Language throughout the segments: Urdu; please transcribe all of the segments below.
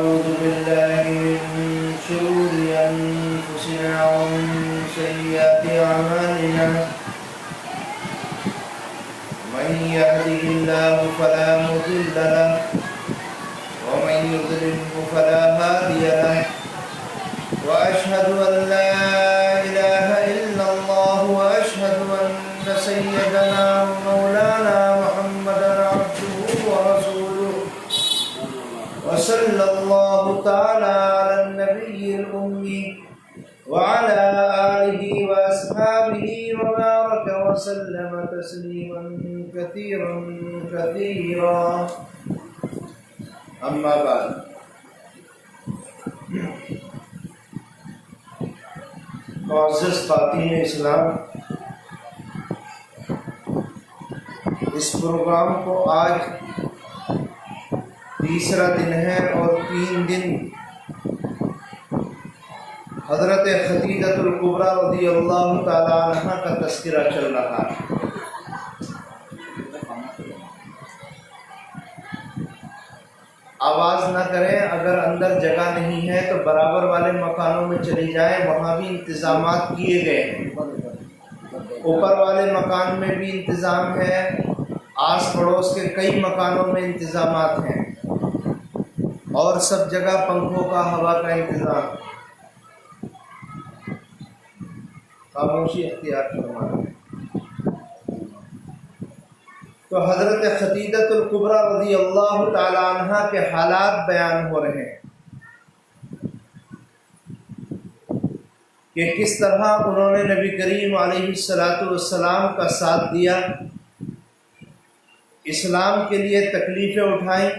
ونعوذ بالله من شرور أنفسنا ومن سيئات أعمالنا من يهده الله فلا مضل له ومن يضلله فلا هادي له وأشهد أن لا إله إلا الله وأشهد أن سيدنا ومولانا محمدا عبده ورسوله وصلى الله تعالى على النبي الأمي وعلى آله وأصحابه وبارك وسلم تسليما كثيرا كثيرا أما بعد معزز خواتین اسلام، اس پروگرام کو آج تیسرا دن ہے اور 3 دن حضرت خدیجہ الکبریٰ رضی اللہ تعالی عنہا کا تذکرہ چل رہا ہے۔ آواز نہ کریں، اگر اندر جگہ نہیں ہے تو برابر والے مکانوں میں چلی جائیں، وہاں بھی انتظامات کیے گئے ہیں۔ اوپر والے مکان میں بھی انتظام ہے، آس پڑوس کے کئی مکانوں میں انتظامات ہیں، اور سب جگہ پنکھوں کا، ہوا کا انتظام۔ خاموشی اختیار فرمائیں۔ تو حضرت خدیجہ الکبریٰ رضی اللہ تعالی عنہا کے حالات بیان ہو رہے ہیں کہ کس طرح انہوں نے نبی کریم علیہ السلام کا ساتھ دیا، اسلام کے لیے تکلیفیں اٹھائیں،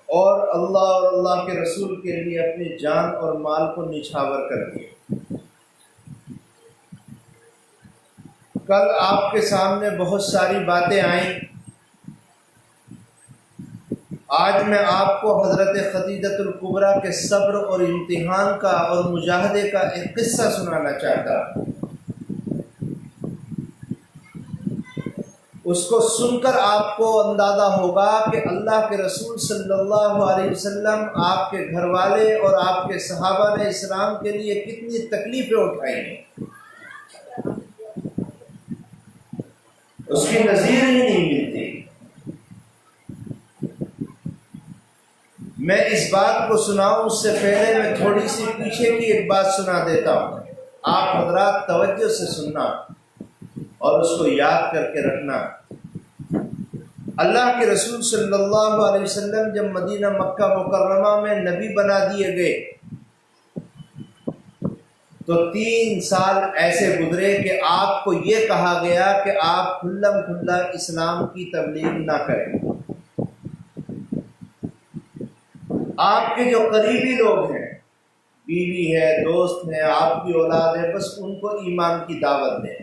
اور اللہ کے رسول کے لیے اپنی جان اور مال کو نچھاور کر دیا۔ کل آپ کے سامنے بہت ساری باتیں آئیں، آج میں آپ کو حضرت خدیجہ الکبریٰ کے صبر اور امتحان کا اور مجاہدے کا ایک قصہ سنانا چاہتا ہوں۔ اس کو سن کر آپ کو اندازہ ہوگا کہ اللہ کے رسول صلی اللہ علیہ وسلم، آپ کے گھر والے اور آپ کے صحابہ نے اسلام کے لیے کتنی تکلیفیں اٹھائی ہیں۔ اس کی نظیر ہی نہیں ملتی۔ میں اس بات کو سناؤں اس سے پہلے میں تھوڑی سی پیچھے کی ایک بات سنا دیتا ہوں، آپ حضرات توجہ سے سننا اور اس کو یاد کر کے رکھنا۔ اللہ کے رسول صلی اللہ علیہ وسلم جب مدینہ مکہ مکرمہ میں نبی بنا دیے گئے تو 3 سال ایسے گزرے کہ آپ کو یہ کہا گیا کہ آپ کھلم کھلا اسلام کی تبلیغ نہ کریں۔ آپ کے جو قریبی لوگ ہیں، بیوی ہے، دوست ہیں، آپ کی اولاد ہے، بس ان کو ایمان کی دعوت دیں۔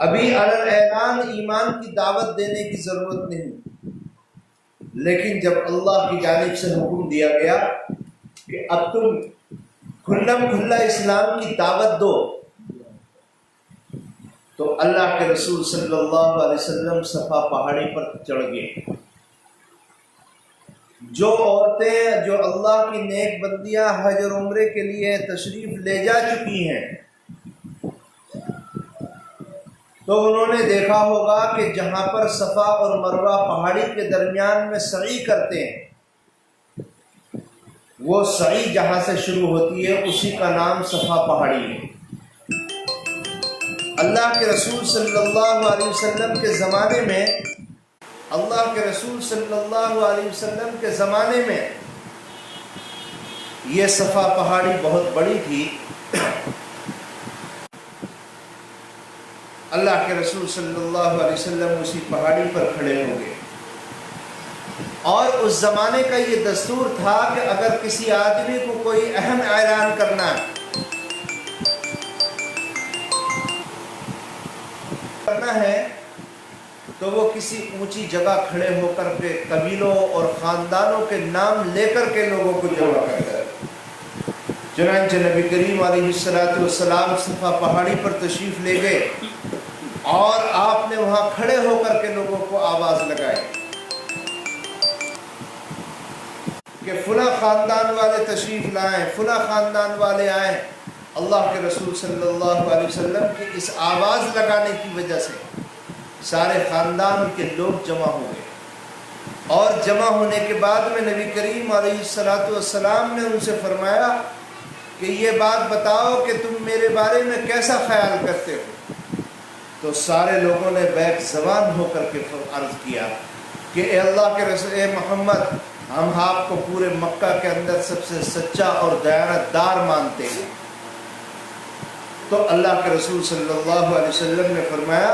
ابھی علی الاعلان ایمان کی دعوت دینے کی ضرورت نہیں، لیکن جب اللہ کی جانب سے حکم دیا گیا کہ اب تم کھلم کھلا اسلام کی دعوت دو، تو اللہ کے رسول صلی اللہ علیہ وسلم صفا پہاڑی پر چڑھ گئے۔ جو عورتیں، جو اللہ کی نیک بندیاں حج اور عمرے کے لیے تشریف لے جا چکی ہیں، تو انہوں نے دیکھا ہوگا کہ جہاں پر صفا اور مروہ پہاڑی کے درمیان میں سعی کرتے ہیں، وہ سعی جہاں سے شروع ہوتی ہے اسی کا نام صفا پہاڑی ہے۔ اللہ کے رسول صلی اللہ علیہ وسلم کے زمانے میں، اللہ کے رسول صلی اللہ علیہ وسلم کے زمانے میں یہ صفا پہاڑی بہت بڑی تھی۔ اللہ کے رسول صلی اللہ علیہ وسلم اسی پہاڑی پر کھڑے ہو گئے، اور اس زمانے کا یہ دستور تھا کہ اگر کسی آدمی کو کوئی اہم اعلان کرنا ہے تو وہ کسی اونچی جگہ کھڑے ہو کر کے قبیلوں اور خاندانوں کے نام لے کر کے لوگوں کو جمع کرتا ہے۔ چنانچہ نبی کریم علیہ السلام صفا پہاڑی پر تشریف لے گئے اور آپ نے وہاں کھڑے ہو کر کے لوگوں کو آواز لگائی، کہ فلاں خاندان والے تشریف لائیں، فلاں خاندان والے آئیں، اللہ کے رسول صلی اللہ علیہ وسلم کی اس آواز لگانے کی وجہ سے سارے خاندان کے لوگ جمع ہو گئے، اور جمع ہونے کے بعد میں نبی کریم علیہ السلام نے ان سے فرمایا کہ یہ بات بتاؤ کہ تم میرے بارے میں کیسا خیال کرتے ہو؟ تو سارے لوگوں نے بیک زبان ہو کر کے عرض کیا کہ اے اللہ کے رسول، اے محمد، ہم آپ کو پورے مکہ کے اندر سب سے سچا اور دیانت دار مانتے ہیں۔ تو اللہ کے رسول صلی اللہ علیہ وسلم نے فرمایا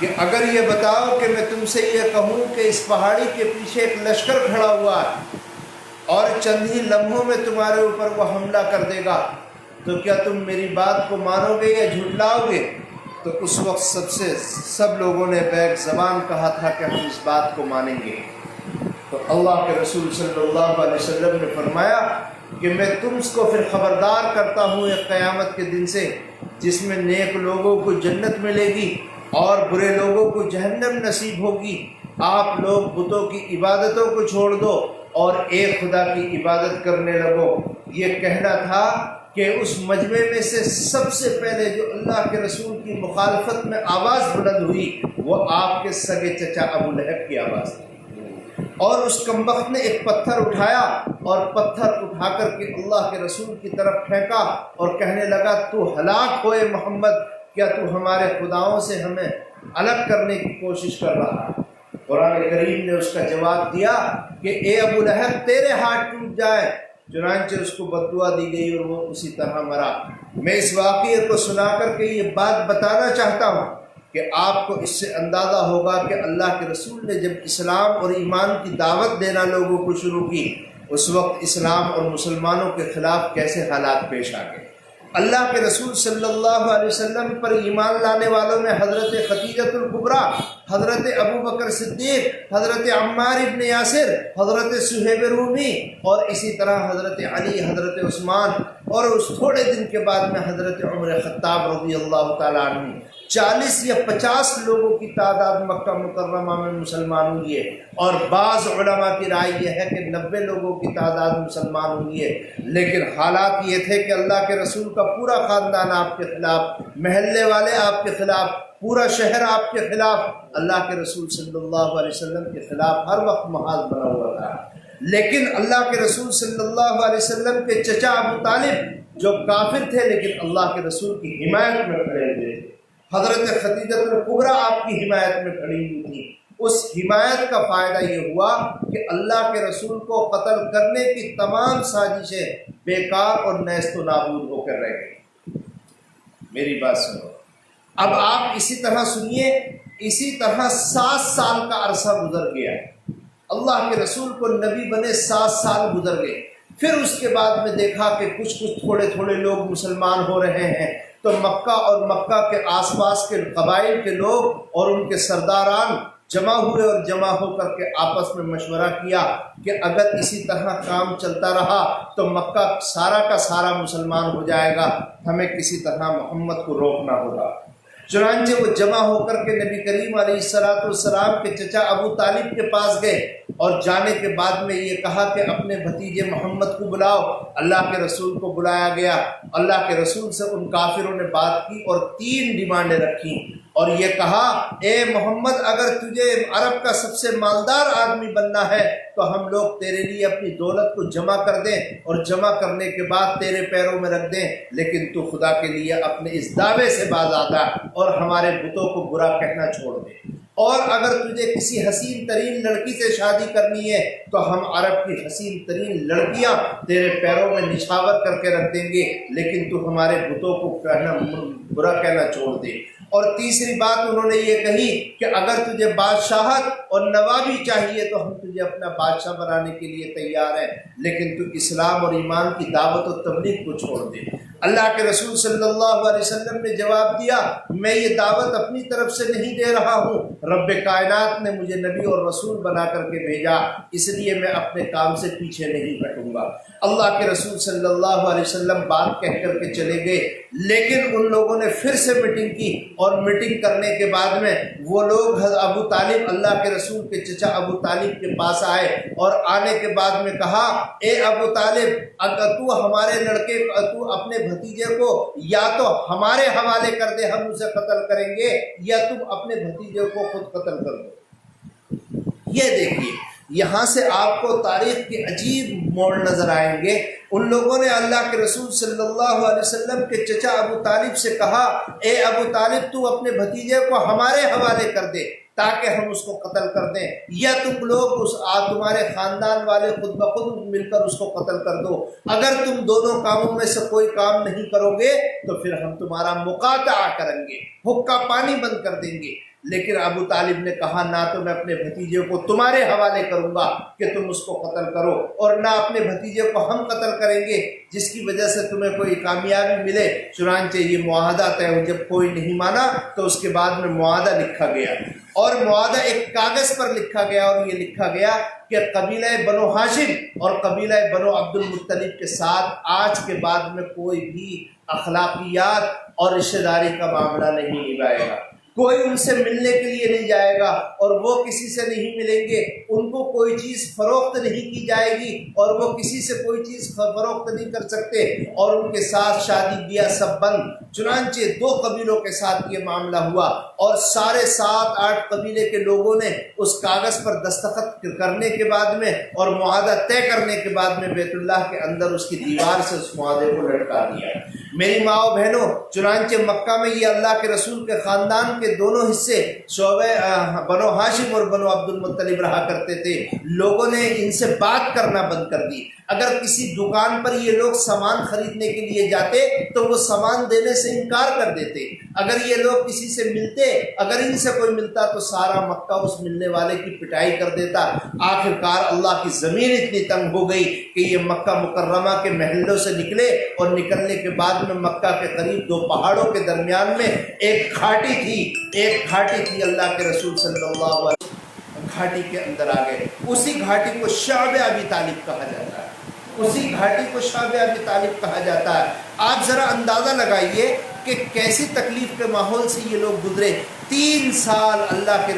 کہ اگر یہ بتاؤ کہ میں تم سے یہ کہوں کہ اس پہاڑی کے پیچھے ایک لشکر کھڑا ہوا ہے اور چند ہی لمحوں میں تمہارے اوپر وہ حملہ کر دے گا، تو کیا تم میری بات کو مانو گے یا جھٹلاؤ گے؟ تو اس وقت سب لوگوں نے بیک زبان کہا تھا کہ ہم اس بات کو مانیں گے۔ تو اللہ کے رسول صلی اللہ علیہ وسلم نے فرمایا کہ میں تم کو پھر خبردار کرتا ہوں ایک قیامت کے دن سے، جس میں نیک لوگوں کو جنت ملے گی اور برے لوگوں کو جہنم نصیب ہوگی۔ آپ لوگ بتوں کی عبادتوں کو چھوڑ دو اور ایک خدا کی عبادت کرنے لگو۔ یہ کہنا تھا کہ اس مجمع میں سے سب سے پہلے جو اللہ کے رسول کی مخالفت میں آواز بلند ہوئی وہ آپ کے سگے چچا ابو لہب کی آواز تھی، اور اس کمبخت نے ایک پتھر اٹھایا اور پتھر اٹھا کر کے اللہ کے رسول کی طرف پھینکا اور کہنے لگا تو ہلاک ہوئے محمد، کیا تو ہمارے خداؤں سے ہمیں الگ کرنے کی کوشش کر رہا ہے؟ قرآن کریم نے اس کا جواب دیا کہ اے ابو لہب تیرے ہاتھ ٹوٹ جائے، چنانچہ اس کو بد دعا دی گئی اور وہ اسی طرح مرا۔ میں اس واقعے کو سنا کر کے یہ بات بتانا چاہتا ہوں کہ آپ کو اس سے اندازہ ہوگا کہ اللہ کے رسول نے جب اسلام اور ایمان کی دعوت دینا لوگوں کو شروع کی، اس وقت اسلام اور مسلمانوں کے خلاف کیسے حالات پیش آ گئے۔ اللہ کے رسول صلی اللہ علیہ وسلم پر ایمان لانے والوں میں حضرت خدیجۃ الکبریٰ، حضرت ابو بکر صدیق، حضرت عمار ابن یاسر، حضرت صہیب رومی، اور اسی طرح حضرت علی، حضرت عثمان، اور اس تھوڑے دن کے بعد میں حضرت عمر خطاب رضی اللہ تعالیٰ عنہ، 40 یا 50 لوگوں کی تعداد مکہ مکرمہ میں مسلمان ہوئی ہے، اور بعض علماء کی رائے یہ ہے کہ 90 لوگوں کی تعداد مسلمان ہوئی ہے۔ لیکن حالات یہ تھے کہ اللہ کے رسول کا پورا خاندان آپ کے خلاف، محلے والے آپ کے خلاف، پورا شہر آپ کے خلاف، اللہ کے رسول صلی اللہ علیہ وسلم کے خلاف ہر وقت محاذ بنا ہوا تھا۔ لیکن اللہ کے رسول صلی اللہ علیہ وسلم کے چچا ابو طالب جو کافر تھے لیکن اللہ کے رسول کی حمایت میں کھڑے ہوئے تھے، حضرت خدیجۃ الکبریٰ آپ کی حمایت میں کھڑی ہوئی تھی، اس حمایت کا فائدہ یہ ہوا کہ اللہ کے رسول کو قتل کرنے کی تمام سازشیں بیکار اور نیست و نابود ہو کر رہ گئی۔ میری بات سنو، اب آپ اسی طرح سنیے، اسی طرح 7 سال کا عرصہ گزر گیا، اللہ کے رسول کو نبی بنے 7 سال گزر گئے۔ پھر اس کے بعد میں دیکھا کہ کچھ تھوڑے تھوڑے لوگ مسلمان ہو رہے ہیں، تو مکہ اور مکہ کے آس پاس کے قبائل کے لوگ اور ان کے سرداران جمع ہوئے اور جمع ہو کر کے آپس میں مشورہ کیا کہ اگر اسی طرح کام چلتا رہا تو مکہ سارا کا سارا مسلمان ہو جائے گا، ہمیں کسی طرح محمد کو روکنا ہوگا۔ چنانچہ وہ جمع ہو کر کے نبی کریم علیہ السلام کے چچا ابو طالب کے پاس گئے، اور جانے کے بعد میں یہ کہا کہ اپنے بھتیجے محمد کو بلاؤ۔ اللہ کے رسول کو بلایا گیا، اللہ کے رسول سے ان کافروں نے بات کی اور 3 ڈیمانڈیں رکھی، اور یہ کہا اے محمد اگر تجھے عرب کا سب سے مالدار آدمی بننا ہے تو ہم لوگ تیرے لیے اپنی دولت کو جمع کر دیں اور جمع کرنے کے بعد تیرے پیروں میں رکھ دیں، لیکن تو خدا کے لیے اپنے اس دعوے سے باز آتا اور ہمارے بتوں کو برا کہنا چھوڑ دے، اور اگر تجھے کسی حسین ترین لڑکی سے شادی کرنی ہے تو ہم عرب کی حسین ترین لڑکیاں تیرے پیروں میں نچھاور کر کے رکھ دیں گے، لیکن تو ہمارے بتوں کو برا کہنا چھوڑ دے۔ اور تیسری بات انہوں نے یہ کہی کہ اگر تجھے بادشاہت اور نوابی چاہیے تو ہم تجھے اپنا بادشاہ بنانے کے لیے تیار ہیں، لیکن تو اسلام اور ایمان کی دعوت و تبلیغ کو چھوڑ دے۔ اللہ کے رسول صلی اللہ علیہ وسلم نے جواب دیا، میں یہ دعوت اپنی طرف سے نہیں دے رہا ہوں، رب کائنات نے مجھے نبی اور رسول بنا کر کے بھیجا، اس لیے میں اپنے کام سے پیچھے نہیں ہٹوں گا۔ اللہ کے رسول صلی اللہ علیہ وسلم بات کہہ کر کے چلے گئے، لیکن ان لوگوں نے پھر سے میٹنگ کی، اور میٹنگ کرنے کے بعد میں وہ لوگ ابو طالب، اللہ کے رسول کے چچا ابو طالب کے پاس آئے، اور آنے کے بعد میں کہا اے ابو طالب، اگر تو ہمارے لڑکے، تو اپنے بھتیجے کو یا تو ہمارے حوالے کر دے، ہم اسے قتل کریں گے، یا تم اپنے بھتیجے کو خود قتل کر دو۔ یہ دیکھیے یہاں سے آپ کو تاریخ کے عجیب موڑ نظر آئیں گے۔ ان لوگوں نے اللہ کے رسول صلی اللہ علیہ وسلم کے چچا ابو طالب سے کہا اے ابو طالب، تو اپنے بھتیجے کو ہمارے حوالے کر دے تاکہ ہم اس کو قتل کر دیں، یا تم لوگ تمہارے خاندان والے خود بخود مل کر اس کو قتل کر دو۔ اگر تم دونوں کاموں میں سے کوئی کام نہیں کرو گے تو پھر ہم تمہارا مقاطعہ کریں گے، حقہ پانی بند کر دیں گے۔ لیکن ابو طالب نے کہا نہ تو میں اپنے بھتیجے کو تمہارے حوالے کروں گا کہ تم اس کو قتل کرو، اور نہ اپنے بھتیجے کو ہم قتل کریں گے جس کی وجہ سے تمہیں کوئی کامیابی ملے۔ چنانچہ یہ معاہدہ طے ہو، جب کوئی نہیں مانا تو اس کے بعد میں معاہدہ لکھا گیا، اور معاہدہ ایک کاغذ پر لکھا گیا، اور یہ لکھا گیا کہ قبیلہ بنو ہاشم اور قبیلہ بنو عبد المطلب کے ساتھ آج کے بعد میں کوئی بھی اخلاقیات اور رشتہ داری کا معاملہ نہیں نبھائے گا، کوئی ان سے ملنے کے لیے نہیں جائے گا، اور وہ کسی سے نہیں ملیں گے، ان کو کوئی چیز فروخت نہیں کی جائے گی، اور وہ کسی سے کوئی چیز فروخت نہیں کر سکتے، اور ان کے ساتھ شادی بیاہ سب بند۔ چنانچہ دو قبیلوں کے ساتھ یہ معاملہ ہوا، اور سارے 7-8 قبیلے کے لوگوں نے اس کاغذ پر دستخط کرنے کے بعد میں اور معاہدہ طے کرنے کے بعد میں بیت اللہ کے اندر اس کی دیوار سے اس معاہدے کو لٹکا دیا۔ میری ماں و بہنوں، چنانچہ مکہ میں یہ اللہ کے رسول کے خاندان کے دونوں حصے شعبہ بنو ہاشم اور بنو عبد المطلب رہا کرتے تھے۔ لوگوں نے ان سے بات کرنا بند کر دی۔ اگر کسی دکان پر یہ لوگ سامان خریدنے کے لیے جاتے تو وہ سامان دینے سے انکار کر دیتے۔ اگر یہ لوگ کسی سے ملتے، اگر ان سے کوئی ملتا تو سارا مکہ اس ملنے والے کی پٹائی کر دیتا۔ آخرکار اللہ کی زمین اتنی تنگ ہو گئی کہ یہ مکہ مکرمہ کے محلوں سے نکلے، اور نکلنے کے بعد میں مکہ کے قریب 2 پہاڑوں کے درمیان میں ایک گھاٹی تھی اللہ کے رسول صلی اللہ علیہ وسلم گھاٹی کے اندر آ گئے۔ اسی گھاٹی کو شعب ابی طالب کہا جاتا ہے، اسی گھاٹی کو شعب ابی طالب کہا جاتا ہے۔ آپ ذرا اندازہ لگائیے کہ کیسی تکلیف کے ماحول سے یہ لوگ گزرے۔ 3 سال اللہ کے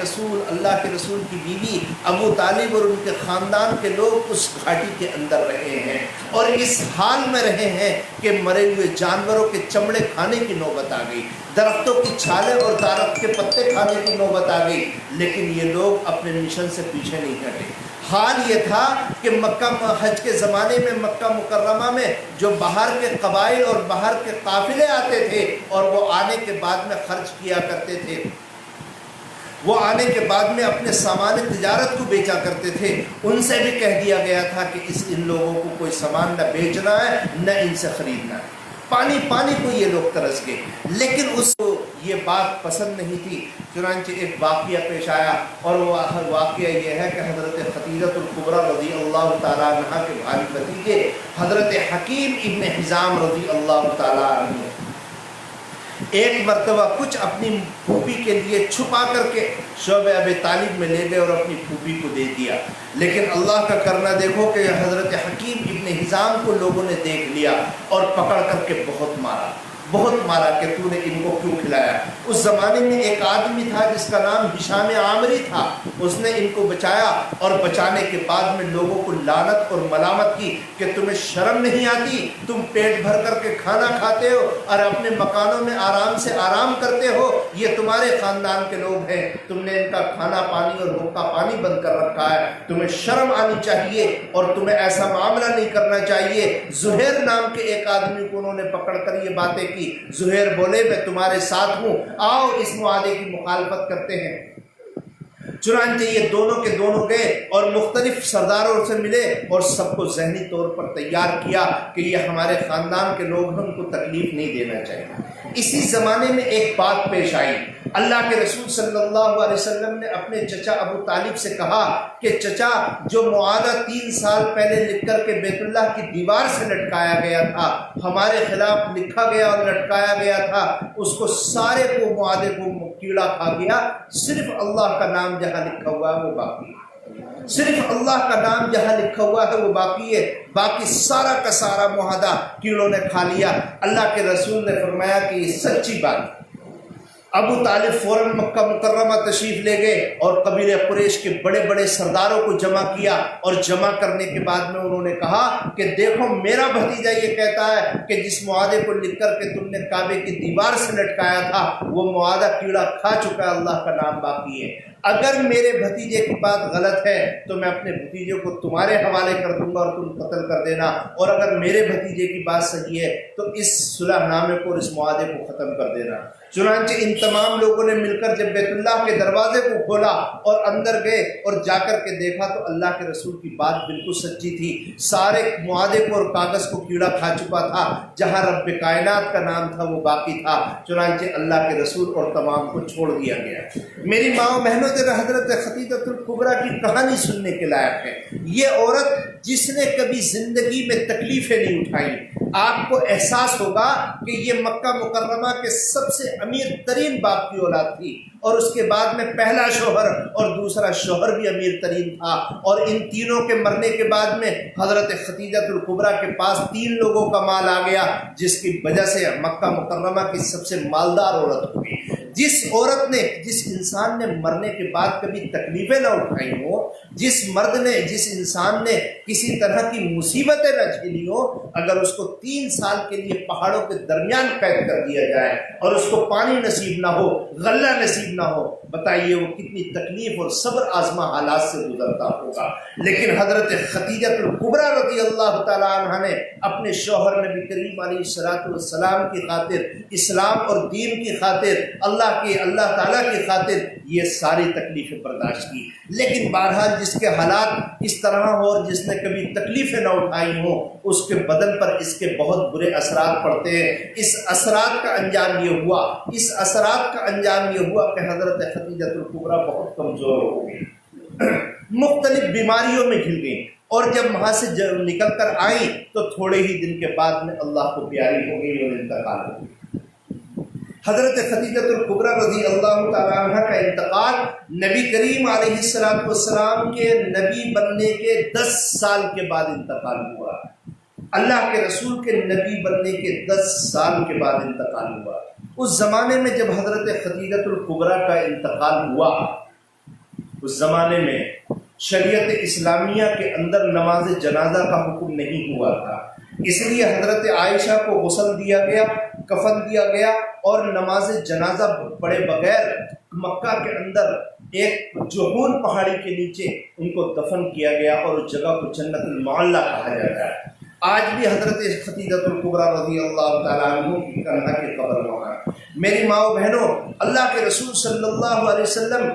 رسول کی بیوی ابو طالب اور ان کے خاندان کے لوگ اس گھاٹی کے اندر رہے ہیں، اور اس حال میں رہے ہیں کہ مرے ہوئے جانوروں کے چمڑے کھانے کی نوبت آ گئی، درختوں کی چھالیں اور درخت کے پتے کھانے کی نوبت آ گئی، لیکن یہ لوگ اپنے مشن سے پیچھے نہیں ہٹے۔ حال یہ تھا کہ مکہ حج کے زمانے میں مکہ مکرمہ میں جو باہر کے قبائل اور باہر کے قافلے آتے تھے اور وہ آنے کے بعد میں خرچ کیا کرتے تھے، وہ آنے کے بعد میں اپنے سامان تجارت کو بیچا کرتے تھے، ان سے بھی کہہ دیا گیا تھا کہ ان لوگوں کو کوئی سامان نہ بیچنا ہے نہ ان سے خریدنا ہے۔ پانی کو یہ لوگ ترس گئے، لیکن اس کو یہ بات پسند نہیں تھی۔ چنانچہ ایک واقعہ پیش آیا، اور وہ واقعہ یہ ہے کہ حضرت خدیجہ الکبریٰ رضی اللہ تعالیٰ عنہ کے بھائی بھتیجے حضرت حکیم ابن حزام رضی اللہ تعالیٰ عنہ ایک مرتبہ کچھ اپنی پھوپھی کے لیے چھپا کر کے شعبہ ابی طالب میں لے گئے اور اپنی پھوپھی کو دے دیا، لیکن اللہ کا کرنا دیکھو کہ حضرت حکیم ابن حزام کو لوگوں نے دیکھ لیا اور پکڑ کر کے بہت مارا کہ تو نے ان کو کیوں کھلایا۔ اس زمانے میں ایک آدمی تھا جس کا نام ہشام عامری تھا، اس نے ان کو بچایا، اور بچانے کے بعد میں لوگوں کو لعنت اور ملامت کی کہ تمہیں شرم نہیں آتی، تم پیٹ بھر کر کے کھانا کھاتے ہو اور اپنے مکانوں میں آرام سے آرام کرتے ہو، یہ تمہارے خاندان کے لوگ ہیں، تم نے ان کا کھانا پانی اور حقہ پانی بند کر رکھا ہے، تمہیں شرم آنی چاہیے اور تمہیں ایسا معاملہ نہیں کرنا چاہیے۔ زہیر نام کے ایک آدمی کو انہوں نے پکڑ کر یہ باتیں کی۔ زہیر بولے میں تمہارے ساتھ ہوں، آؤ اس معاہدے کی مخالفت کرتے ہیں۔ چنانچہ یہ دونوں کے دونوں گئے اور مختلف سرداروں سے ملے اور سب کو ذہنی طور پر تیار کیا کہ یہ ہمارے خاندان کے لوگ ہیں، ان کو تکلیف نہیں دینا چاہیے۔ اسی زمانے میں ایک بات پیش آئی، اللہ کے رسول صلی اللہ علیہ وسلم نے اپنے چچا ابو طالب سے کہا کہ چچا، جو معاہدہ 3 سال پہلے لکھ کر کے بیت اللہ کی دیوار سے لٹکایا گیا تھا، ہمارے خلاف لکھا گیا اور لٹکایا گیا تھا، اس کو سارے کو معاہدے کو کیڑا کھا گیا، صرف اللہ کا نام جہاں لکھا ہوا ہے وہ باقی ہے۔ صرف اللہ کا نام جہاں لکھا ہوا ہے وہ باقی ہے، باقی سارا کا سارا معاہدہ کیڑوں نے کھا لیا۔ اللہ کے رسول نے فرمایا کہ یہ سچی بات ہے۔ ابو طالب فوراً مکہ مکرمہ تشریف لے گئے اور قبیلہ قریش کے بڑے بڑے سرداروں کو جمع کیا، اور جمع کرنے کے بعد میں انہوں نے کہا کہ دیکھو میرا بھتیجا یہ کہتا ہے کہ جس معاہدے کو لکھ کر کے تم نے کعبے کی دیوار سے لٹکایا تھا وہ معاہدہ کیڑا کھا چکا ہے، اللہ کا نام باقی ہے۔ اگر میرے بھتیجے کی بات غلط ہے تو میں اپنے بھتیجے کو تمہارے حوالے کر دوں گا اور تم قتل کر دینا، اور اگر میرے بھتیجے کی بات صحیح ہے تو اس صلح نامے کو اور اس معاہدے کو ختم کر دینا۔ چنانچہ ان تمام لوگوں نے مل کر جب بیت اللہ کے دروازے کو کھولا اور اندر گئے اور جا کر کے دیکھا تو اللہ کے رسول کی بات بالکل سچی تھی، سارے معاہدے کو اور کاغذ کو کیڑا کھا چکا تھا، جہاں رب کائنات کا نام تھا وہ باقی تھا۔ چنانچہ اللہ کے رسول اور تمام کو چھوڑ دیا گیا۔ میری ماں و بہنوں، حضرت خدیجۃ الکبریٰ کی کہانی سننے کے لائق ہے۔ یہ عورت جس نے کبھی زندگی میں تکلیفیں نہیں اٹھائیں، آپ کو احساس ہوگا کہ یہ مکہ مکرمہ کے سب سے امیر ترین باپ کی اولاد تھی، اور اس کے بعد میں پہلا شوہر اور دوسرا شوہر بھی امیر ترین تھا، اور ان تینوں کے مرنے کے بعد میں حضرت خدیجۃ الکبریٰ کے پاس 3 لوگوں کا مال آ گیا، جس کی وجہ سے مکہ مکرمہ کی سب سے مالدار عورت ہوئی۔ جس عورت نے، جس انسان نے مرنے کے بعد کبھی تکلیفیں نہ اٹھائی ہوں، جس مرد نے، جس انسان نے کسی طرح کی مصیبتیں نہ جھیلی ہوں، اگر اس کو 3 سال کے لیے پہاڑوں کے درمیان قید کر دیا جائے اور اس کو پانی نصیب نہ ہو، غلہ نصیب نہ ہو، بتائیے وہ کتنی تکلیف اور صبر آزما حالات سے گزرتا ہوگا۔ لیکن حضرت خدیجۃ الکبریٰ رضی اللہ تعالیٰ عنہ نے اپنے شوہر نبی کریم علیہ الصلوۃ والسلام کی خاطر، اسلام اور دین کی خاطر، اللہ تعالیٰ کی خاطر یہ ساری تکلیفیں برداشت کی۔ لیکن بہرحال جس کے حالات اس طرح ہو اور جس نے کبھی تکلیفیں نہ اٹھائی ہوں، اس کے بدن پر اس کے بہت برے اثرات پڑتے ہیں۔ اس اثرات کا انجام یہ ہوا کہ حضرت خدیجۃ الکبریٰ بہت کمزور ہو گئی، مختلف بیماریوں میں گھل گئی، اور جب وہاں سے نکل کر آئیں تو تھوڑے ہی دن کے بعد میں اللہ کو پیاری ہو گئی اور انتقال ہو گئی۔ حضرت خدیجۃ الکبریٰ رضی اللہ تعالیٰ عنہ کا انتقال نبی کریم علیہ السلام کے نبی بننے کے 10 سال کے بعد انتقال ہوا۔ اللہ کے رسول کے نبی بننے کے 10 سال کے بعد انتقال ہوا۔ اس زمانے میں جب حضرت خدیجۃ الکبریٰ کا انتقال ہوا، اس زمانے میں شریعت اسلامیہ کے اندر نماز جنازہ کا حکم نہیں ہوا تھا، اس لیے حضرت عائشہ کو غسل دیا گیا، کفن دیا گیا، اور نماز جنازہ پڑھے بغیر مکہ کے اندر ایک جہون پہاڑی کے نیچے ان کو دفن کیا گیا، اور اس جگہ کو جنت المعلیٰ کہا جاتا ہے۔ آج بھی حضرت خدیجۃ الکبریٰ رضی اللہ تعالیٰ عنہ کی کنہا کی قبر وہاں۔ میری ماں و بہنوں، اللہ کے رسول صلی اللہ علیہ وسلم،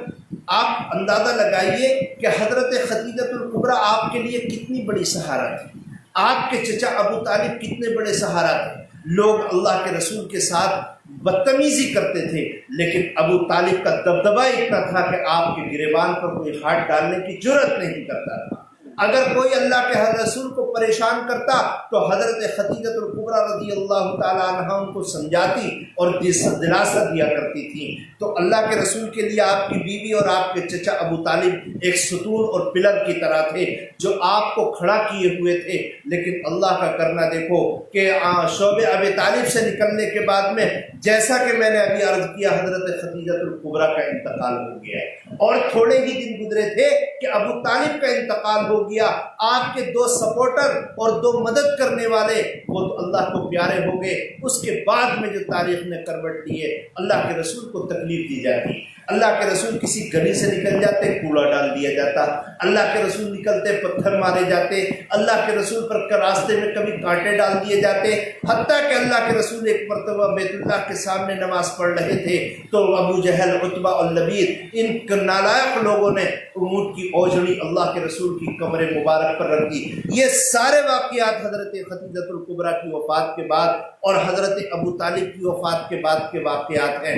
آپ اندازہ لگائیے کہ حضرت خدیجۃ الکبریٰ آپ کے لیے کتنی بڑی سہارا تھی، آپ کے چچا ابو طالب کتنے بڑے سہارا تھے۔ لوگ اللہ کے رسول کے ساتھ بدتمیزی کرتے تھے، لیکن ابو طالب کا دبدبہ اتنا تھا کہ آپ کے گریبان پر کوئی ہاتھ ڈالنے کی جرأت نہیں کرتا تھا۔ اگر کوئی اللہ کے رسول کو پریشان کرتا تو حضرت خدیجۃ الکبریٰ رضی اللہ تعالیٰ عنہ ان کو سمجھاتی اور دلاسا دیا کرتی تھی۔ تو اللہ کے رسول کے لیے آپ کی بیوی اور آپ کے چچا ابو طالب ایک ستون اور پلر کی طرح تھے جو آپ کو کھڑا کیے ہوئے تھے۔ لیکن اللہ کا کرنا دیکھو کہ شعب ابی طالب سے نکلنے کے بعد میں، جیسا کہ میں نے ابھی عرض کیا، حضرت خدیجۃ الکبریٰ کا انتقال ہو گیا، اور تھوڑے ہی دن گزرے تھے کہ ابو طالب کا انتقال ہو گیا۔ آپ کے 2 سپورٹر اور 2 مدد کرنے والے وہ تو اللہ کو پیارے ہو گئے۔ اس کے بعد میں جو تاریخ نے کروٹ لی ہے، اللہ کے رسول کو تکلیف دی جاتی، اللہ کے رسول کسی گلی سے نکل جاتے کوڑا ڈال دیا جاتا، اللہ کے رسول نکلتے پتھر مارے جاتے، اللہ کے رسول پر راستے میں کبھی کانٹے ڈال دیے جاتے، حتیٰ کہ اللہ کے رسول ایک مرتبہ بیت اللہ کے سامنے نماز پڑھ رہے تھے تو ابو جہل، عتبہ اور لبید، ان نالائق لوگوں نے اونٹ کی اوجڑی اللہ کے رسول کی کمر مبارک پر رکھ دی۔ یہ سارے واقعات حضرت خدیجۃ الکبریٰ کی وفات کے بعد اور حضرت ابو طالب کی وفات کے بعد کے واقعات ہیں۔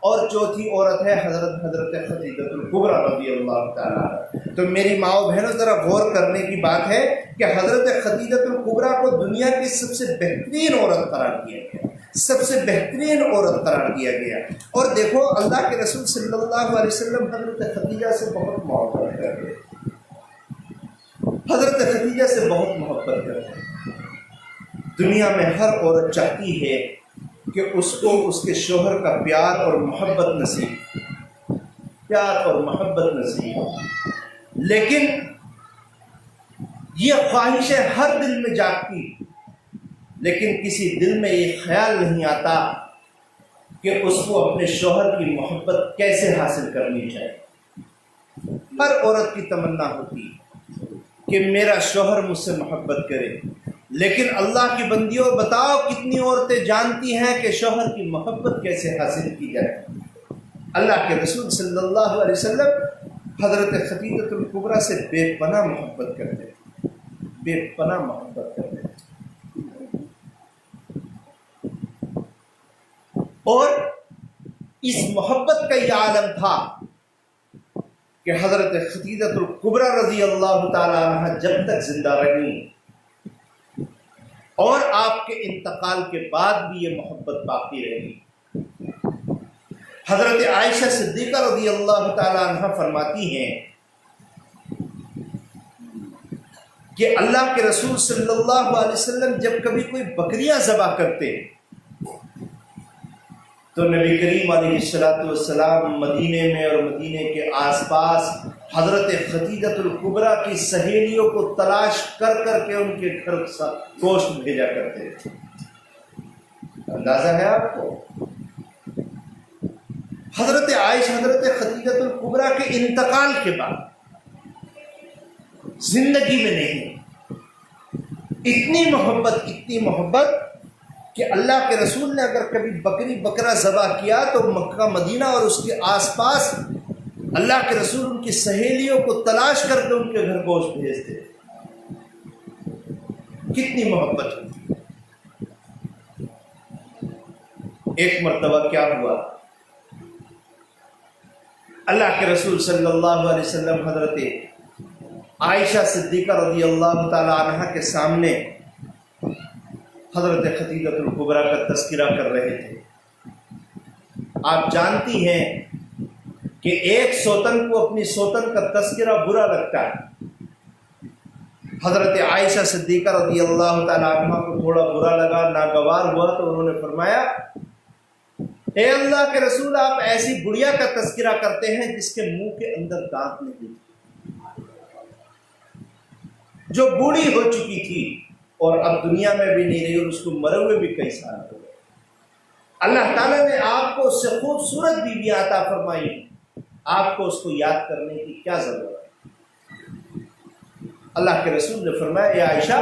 اور چوتھی عورت ہے حضرت خدیجہ الکبریٰ رضی اللہ تعالیٰ عنہ۔ تو میری ماؤں بہنوں ذرا غور کرنے کی بات ہے کہ حضرت خدیجہ الکبریٰ کو دنیا کی سب سے بہترین عورت قرار دیا گیا، سب سے بہترین عورت قرار دیا گیا۔ اور دیکھو اللہ کے رسول صلی اللہ علیہ وسلم حضرت خدیجہ سے بہت محبت کرتے ہیں، حضرت خدیجہ سے بہت محبت کرتے ہیں۔ دنیا میں ہر عورت چاہتی ہے کہ اس کو اس کے شوہر کا پیار اور محبت نصیب، پیار اور محبت نصیب، لیکن یہ خواہشیں ہر دل میں جاگتی، لیکن کسی دل میں یہ خیال نہیں آتا کہ اس کو اپنے شوہر کی محبت کیسے حاصل کرنی چاہیے۔ ہر عورت کی تمنا ہوتی کہ میرا شوہر مجھ سے محبت کرے، لیکن اللہ کی بندیوں بتاؤ کتنی عورتیں جانتی ہیں کہ شوہر کی محبت کیسے حاصل کی جائے؟ اللہ کے رسول صلی اللہ علیہ وسلم حضرت خدیجہ الکبریٰ سے بے پناہ محبت کرتے تھے، بے پناہ محبت کرتے تھے۔ اور اس محبت کا یہ عالم تھا کہ حضرت خدیجہ الکبریٰ رضی اللہ تعالیٰ عنہ جب تک زندہ رہی اور آپ کے انتقال کے بعد بھی یہ محبت باقی رہی۔ حضرت عائشہ صدیقہ رضی اللہ تعالیٰ عنہ فرماتی ہیں کہ اللہ کے رسول صلی اللہ علیہ وسلم جب کبھی کوئی بکریاں ذبح کرتے تو نبی کریم علیہ السلام مدینے میں اور مدینے کے آس پاس حضرت خدیجہ الکبریٰ کی سہیلیوں کو تلاش کر کر کے ان کے گھر گوشت بھیجا کرتے تھے۔ اندازہ ہے آپ کو؟ حضرت عائشہ حضرت خدیجہ الکبریٰ کے انتقال کے بعد زندگی میں نہیں، اتنی محبت کہ اللہ کے رسول نے اگر کبھی بکری بکرا ذبح کیا تو مکہ مدینہ اور اس کے آس پاس اللہ کے رسول ان کی سہیلیوں کو تلاش کر کے ان کے گھر گوشت بھیجتے تھے۔ کتنی محبت ہوتی۔ ایک مرتبہ کیا ہوا، اللہ کے رسول صلی اللہ علیہ وسلم حضرت عائشہ صدیقہ رضی اللہ تعالی عنہ کے سامنے حضرت خدیجہ الکبریٰ کا تذکرہ کر رہے تھے۔ آپ جانتی ہیں کہ ایک سوتن کو اپنی سوتن کا تذکرہ برا لگتا ہے۔ حضرت عائشہ صدیقہ رضی اللہ تعالیٰ عنہ کو تھوڑا برا لگا، ناگوار ہوا، تو انہوں نے فرمایا اے اللہ کے رسول، آپ ایسی بڑھیا کا تذکرہ کرتے ہیں جس کے منہ کے اندر دانت نہیں، جو بوڑھی ہو چکی تھی اور اب دنیا میں بھی نہیں رہی اور اس کو مرے ہوئے بھی کئی سال ہو گئے۔ اللہ تعالیٰ نے آپ کو اس سے خوبصورت بیوی عطا فرمائی، آپ کو اس کو یاد کرنے کی کیا ضرورت ہے؟ اللہ کے رسول نے فرمایا اے عائشہ،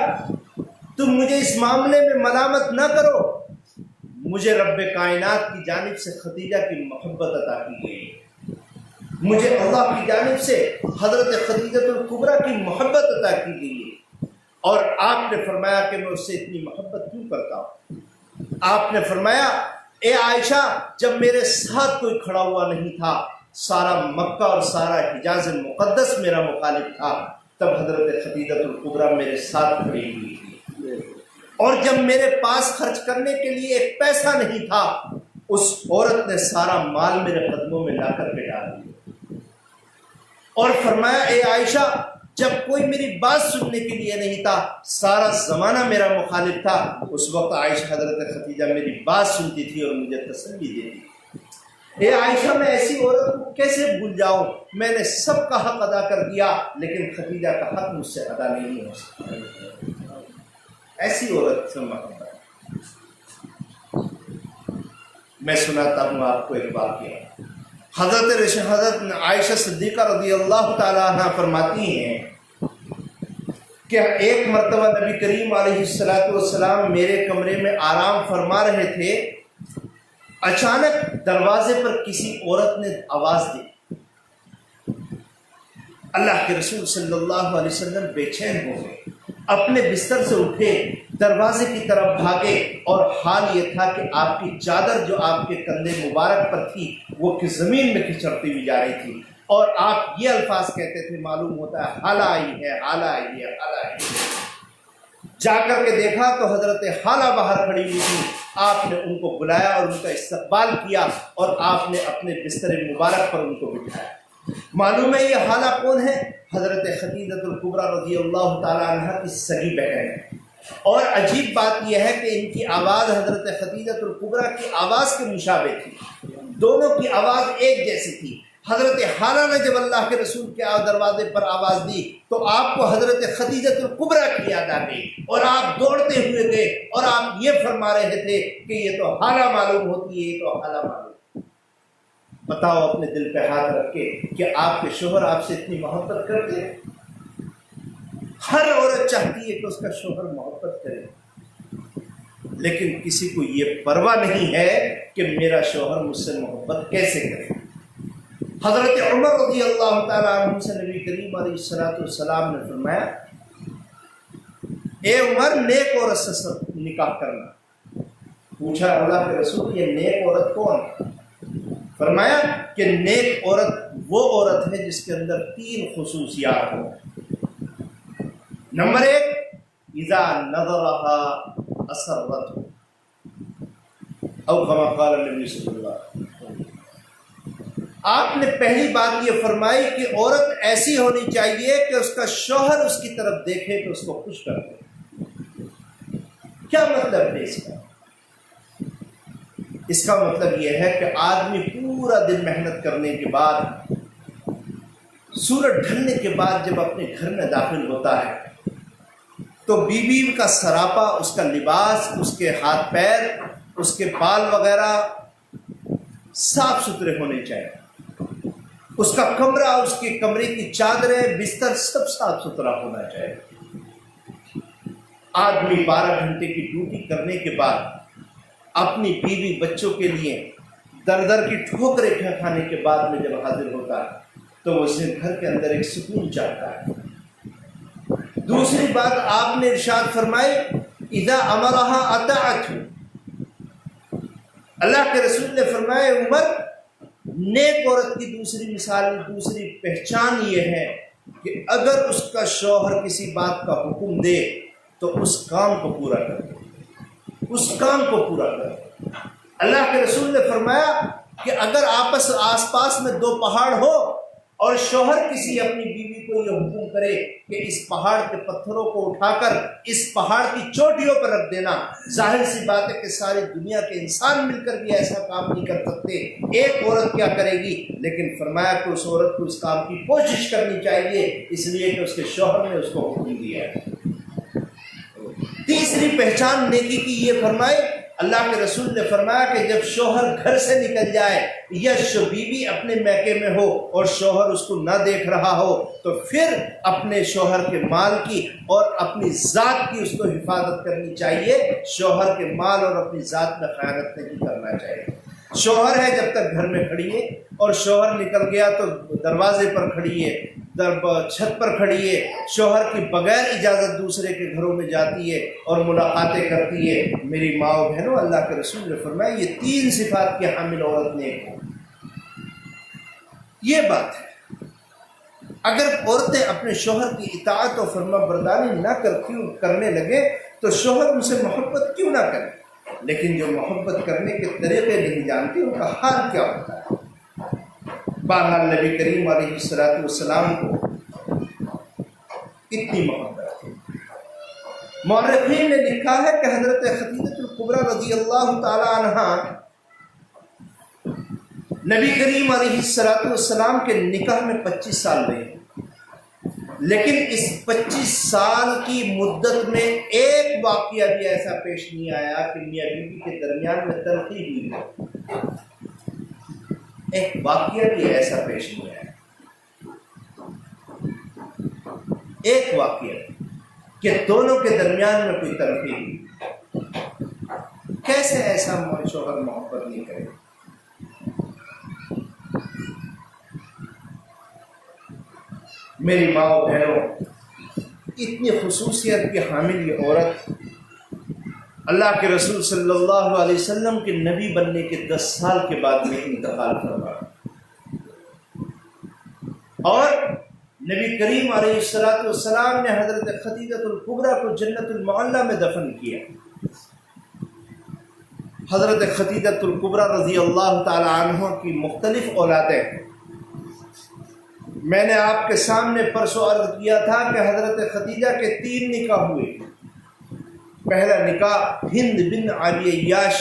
تم مجھے اس معاملے میں ملامت نہ کرو، مجھے رب کائنات کی جانب سے خدیجہ کی محبت عطا کی گئی، مجھے اللہ کی جانب سے حضرت خدیجہ الکبریٰ کی محبت عطا کی گئی ہے۔ اور آپ نے فرمایا کہ میں اس سے اتنی محبت کیوں کرتا ہوں؟ آپ نے فرمایا اے عائشہ، جب میرے ساتھ کوئی کھڑا ہوا نہیں تھا، سارا مکہ اور سارا حجاز مقدس میرا مخالف تھا، تب حضرت خدیجہ الکبریٰ میرے ساتھ کھڑی ہوئی تھی، اور جب میرے پاس خرچ کرنے کے لیے ایک پیسہ نہیں تھا، اس عورت نے سارا مال میرے قدموں میں لا کر کے ڈال دیا۔ اور فرمایا اے عائشہ، جب کوئی میری بات سننے کے لیے نہیں تھا، سارا زمانہ میرا مخالف تھا، اس وقت عائشہ حضرت خدیجہ میری بات سنتی تھی اور مجھے تسلی دیتی۔ اے عائشہ، میں ایسی عورت کو کیسے بھول جاؤں؟ میں نے سب کا حق ادا کر دیا، لیکن خدیجہ کا حق مجھ سے ادا نہیں ہو سکتا۔ ایسی عورت سے محبت۔ میں سناتا ہوں آپ کو ایک واقعہ۔ حضرت عائشہ صدیقہ رضی اللہ تعالیٰ عنہ فرماتی ہیں کہ ایک مرتبہ نبی کریم علیہ السلام میرے کمرے میں آرام فرما رہے تھے، اچانک دروازے پر کسی عورت نے آواز دی۔ اللہ کے رسول صلی اللہ علیہ وسلم بے چین ہو گئے، اپنے بستر سے اٹھے، دروازے کی طرف بھاگے، اور حال یہ تھا کہ آپ کی چادر جو آپ کے کندھے مبارک پر تھی وہ زمین میں کھچڑتی ہوئی جا رہی تھی، اور آپ یہ الفاظ کہتے تھے، معلوم ہوتا ہے حالہ آئی ہے، حالہ آئی ہے، حالہ آئی ہے۔ جا کر کے دیکھا تو حضرت حالہ باہر کھڑی ہوئی تھی، آپ نے ان کو بلایا اور ان کا استقبال کیا، اور آپ نے اپنے بستر مبارک پر ان کو بٹھایا۔ معلوم ہے یہ حالہ کون ہے؟ حضرت خدیجہ الکبریٰ رضی اللہ تعالیٰ عنہ کی سگی بہن ہے، اور عجیب بات یہ ہے کہ ان کی آواز حضرت خدیجہ الکبریٰ کی آواز کے مشابہ تھی، دونوں کی آواز ایک جیسی تھی۔ حضرت حالہ نے جب اللہ کے رسول کے دروازے پر آواز دی تو آپ کو حضرت خدیجہ الکبریٰ کی یاد آ گئی، اور آپ دوڑتے ہوئے گئے، اور آپ یہ فرما رہے تھے کہ یہ تو حالہ معلوم ہوتی ہے، یہ تو حالہ معلوم۔ بتاؤ اپنے دل پہ ہاتھ رکھ کے کہ آپ کے شوہر آپ سے اتنی محبت کرتے ہیں؟ ہر عورت چاہتی ہے کہ اس کا شوہر محبت کرے، لیکن کسی کو یہ پرواہ نہیں ہے کہ میرا شوہر مجھ سے محبت کیسے کرے۔ حضرت عمر رضی اللہ تعالیٰ عنہ سے نبی کریم علیہ السلام نے فرمایا، اے عمر، نیک عورت سے نکاح کرنا۔ پوچھا اللہ کے رسول یہ نیک عورت کون؟ فرمایا کہ نیک عورت وہ عورت ہے جس کے اندر 3 خصوصیات ہوں۔ نمبر 1، اذا نظرها اسرته، او کما قال النبی صلی اللہ علیہ وسلم۔ آپ نے پہلی بات یہ فرمائی کہ عورت ایسی ہونی چاہیے کہ اس کا شوہر اس کی طرف دیکھے تو اس کو خوش کر دے۔ کیا مطلب ہے اس کا؟ اس کا مطلب یہ ہے کہ آدمی پورا دن محنت کرنے کے بعد، سورج ڈھلنے کے بعد جب اپنے گھر میں داخل ہوتا ہے تو بیوی کا سراپا، اس کا لباس، اس کے ہاتھ پیر، اس کے بال وغیرہ صاف ستھرے ہونے چاہیے، اس کا کمرہ، اس کے کمرے کی چادریں، بستر سب صاف ستھرا ہونا چاہیے۔ آدمی 12 گھنٹے کی ڈیوٹی کرنے کے بعد اپنی بیوی بچوں کے لیے در در کی ٹھوکریں کھانے کے بعد میں جب حاضر ہوتا ہے تو اس نے گھر کے اندر ایک سکون چاہتا ہے۔ دوسری بات آپ نے ارشاد فرمائی، اذا امرها اطاعته۔ اللہ کے رسول نے فرمایا، عمر، نیک عورت کی دوسری مثال، دوسری پہچان یہ ہے کہ اگر اس کا شوہر کسی بات کا حکم دے تو اس کام کو پورا کر دے، اس کام کو پورا کر دے۔ اللہ کے رسول نے فرمایا کہ اگر آس پاس میں 2 پہاڑ ہو اور شوہر کسی اپنی بیوی کو یہ حکم کرے کہ اس پہاڑ کے پتھروں کو اٹھا کر اس پہاڑ کی چوٹیوں پر رکھ دینا، ظاہر سی بات ہے کہ ساری دنیا کے انسان مل کر بھی ایسا کام نہیں کر سکتے، ایک عورت کیا کرے گی؟ لیکن فرمایا کہ اس عورت کو اس کام کی کوشش کرنی چاہیے، اس لیے کہ اس کے شوہر نے اس کو حکم دیا ہے۔ تیسری پہچان نیکی کی یہ فرمائی، اللہ کے رسول نے فرمایا کہ جب شوہر گھر سے نکل جائے یا بیوی اپنے میکے میں ہو اور شوہر اس کو نہ دیکھ رہا ہو تو پھر اپنے شوہر کے مال کی اور اپنی ذات کی اس کو حفاظت کرنی چاہیے، شوہر کے مال اور اپنی ذات میں خیانت نہیں کرنا چاہیے۔ شوہر ہے جب تک گھر میں کھڑی ہے، اور شوہر نکل گیا تو دروازے پر کھڑی ہے، چھت پر کھڑی ہے، شوہر کی بغیر اجازت دوسرے کے گھروں میں جاتی ہے اور ملاقاتیں کرتی ہے۔ میری ماں و بہنوں، اللہ کے رسول نے فرمایا یہ 3 صفات کی حامل عورت نیک ہو۔ یہ بات ہے، اگر عورتیں اپنے شوہر کی اطاعت و فرما برداری نہ کرنے لگے تو شوہر ان سے محبت کیوں نہ کرے، لیکن جو محبت کرنے کے طریقے نہیں جانتے ان کا حال کیا ہوتا ہے۔ بہرحال نبی کریم علیہ السلام کو اتنی محبت تھی۔ مورخین نے لکھا ہے کہ حضرت خدیجہ الکبریٰ رضی اللہ تعالی عنہ نبی کریم علیہ السلام کے نکاح میں 25 سال رہے، لیکن اس 25 سال کی مدت میں ایک واقعہ بھی ایسا پیش نہیں آیا کہ میاں بیوی کے درمیان میں تلخی ہوئی ہو۔ ایک واقعہ بھی ایسا پیش نہیں آیا، ایک واقعہ کہ دونوں کے درمیان میں کوئی تلخی ہوئی۔ کیسے ایسا شوہر محبت نہیں کرے؟ میری ماں و بہنوں، اتنی خصوصیت کی حامل یہ عورت اللہ کے رسول صلی اللہ علیہ وسلم کے نبی بننے کے 10 سال کے بعد میں انتقال فرما، اور نبی کریم علیہ السلام نے حضرت خدیجہ الکبریٰ کو جنت المعلیٰ میں دفن کیا۔ حضرت خدیجہ الکبریٰ رضی اللہ تعالی عنہ کی مختلف اولادیں ہیں۔ میں نے آپ کے سامنے پرسوں عرض کیا تھا کہ حضرت خدیجہ کے 3 نکاح ہوئے۔ پہلا نکاح ہند بن علی عیاش،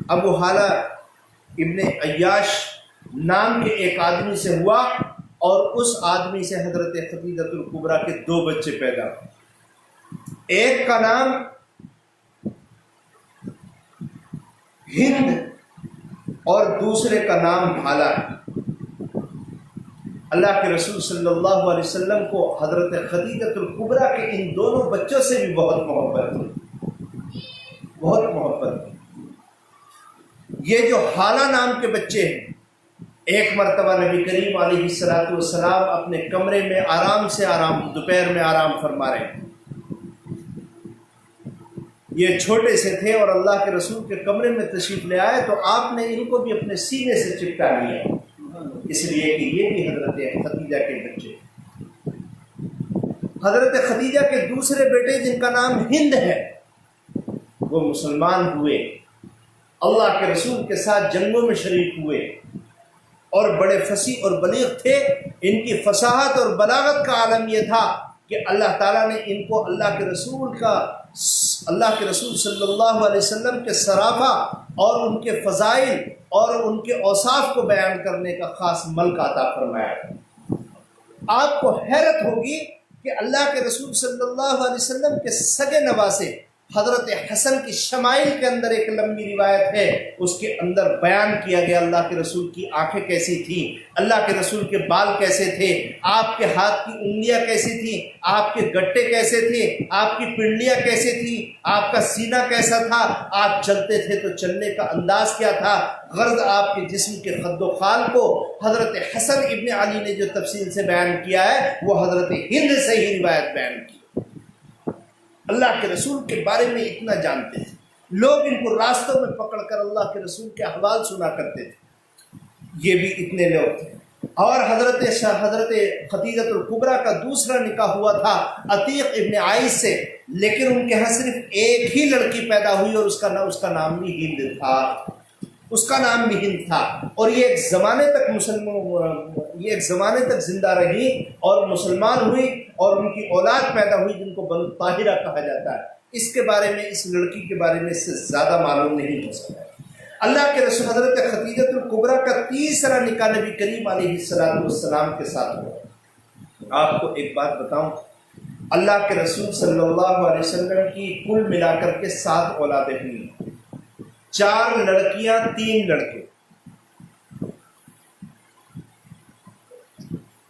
ابو حالہ ابن عیاش نام کے ایک آدمی سے ہوا، اور اس آدمی سے حضرت خدیجہ الکبریٰ کے 2 بچے پیدا ہوئے۔ ایک کا نام ہند اور دوسرے کا نام بھالا ہے۔ اللہ کے رسول صلی اللہ علیہ وسلم کو حضرت خدیجہ الکبریٰ کے ان دونوں بچوں سے بھی بہت محبت تھی، بہت محبت تھی۔ یہ جو حالہ نام کے بچے ہیں، ایک مرتبہ نبی کریم علیہ السلام اپنے کمرے میں دوپہر میں آرام فرما رہے ہیں۔ یہ چھوٹے سے تھے اور اللہ کے رسول کے کمرے میں تشریف لے آئے تو آپ نے ان کو بھی اپنے سینے سے چپٹا لیا، اس لیے کہ یہ بھی حضرت خدیجہ کے بچے۔ حضرت خدیجہ کے دوسرے بیٹے جن کا نام ہند ہے، وہ مسلمان ہوئے، اللہ کے رسول کے ساتھ جنگوں میں شریک ہوئے، اور بڑے فصیح اور بلیغ تھے۔ ان کی فصاحت اور بلاغت کا عالم یہ تھا کہ اللہ تعالیٰ نے ان کو اللہ کے رسول صلی اللہ علیہ وسلم کے صرافہ اور ان کے فضائل اور ان کے اوصاف کو بیان کرنے کا خاص ملک عطا فرمایا۔ آپ کو حیرت ہوگی کہ اللہ کے رسول صلی اللہ علیہ وسلم کے سگے نواسے حضرت حسن کی شمائل کے اندر ایک لمبی روایت ہے، اس کے اندر بیان کیا گیا اللہ کے رسول کی آنکھیں کیسی تھیں، اللہ کے رسول کے بال کیسے تھے، آپ کے ہاتھ کی انگلیاں کیسی تھیں، آپ کے گٹے کیسے تھے، آپ کی پنڈلیاں کیسے تھیں، آپ کا سینہ کیسا تھا، آپ چلتے تھے تو چلنے کا انداز کیا تھا۔ غرض آپ کے جسم کے خد و خال کو حضرت حسن ابن علی نے جو تفصیل سے بیان کیا ہے وہ حضرت ہند سے ہی روایت بیان کی۔ اللہ کے رسول کے بارے میں اتنا جانتے تھے، لوگ ان کو راستوں میں پکڑ کر اللہ کے رسول کے احوال سنا کرتے تھے، یہ بھی اتنے لوگ تھے۔ اور حضرت خدیجہ الکبریٰ کا دوسرا نکاح ہوا تھا عتیق ابن عائش سے، لیکن ان کے ہاں صرف ایک ہی لڑکی پیدا ہوئی اور اس کا نام بھی ہند تھا، اور یہ ایک زمانے تک زندہ رہی اور مسلمان ہوئی، اور ان کی اولاد پیدا ہوئی جن کو بنو طاہرہ کہا جاتا ہے۔ اس کے بارے میں، اس لڑکی کے بارے میں اس سے زیادہ معلوم نہیں ہو سکتا۔ اللہ کے رسول حضرت خدیجہ الکبریٰ کا تیسرا نکاح نبی کریم علیہ السلام کے ساتھ ہوا۔ آپ کو ایک بات بتاؤں، اللہ کے رسول صلی اللہ علیہ وسلم کی کل ملا کر کے 7 اولادیں ہوئی، 4 لڑکیاں 3 لڑکے۔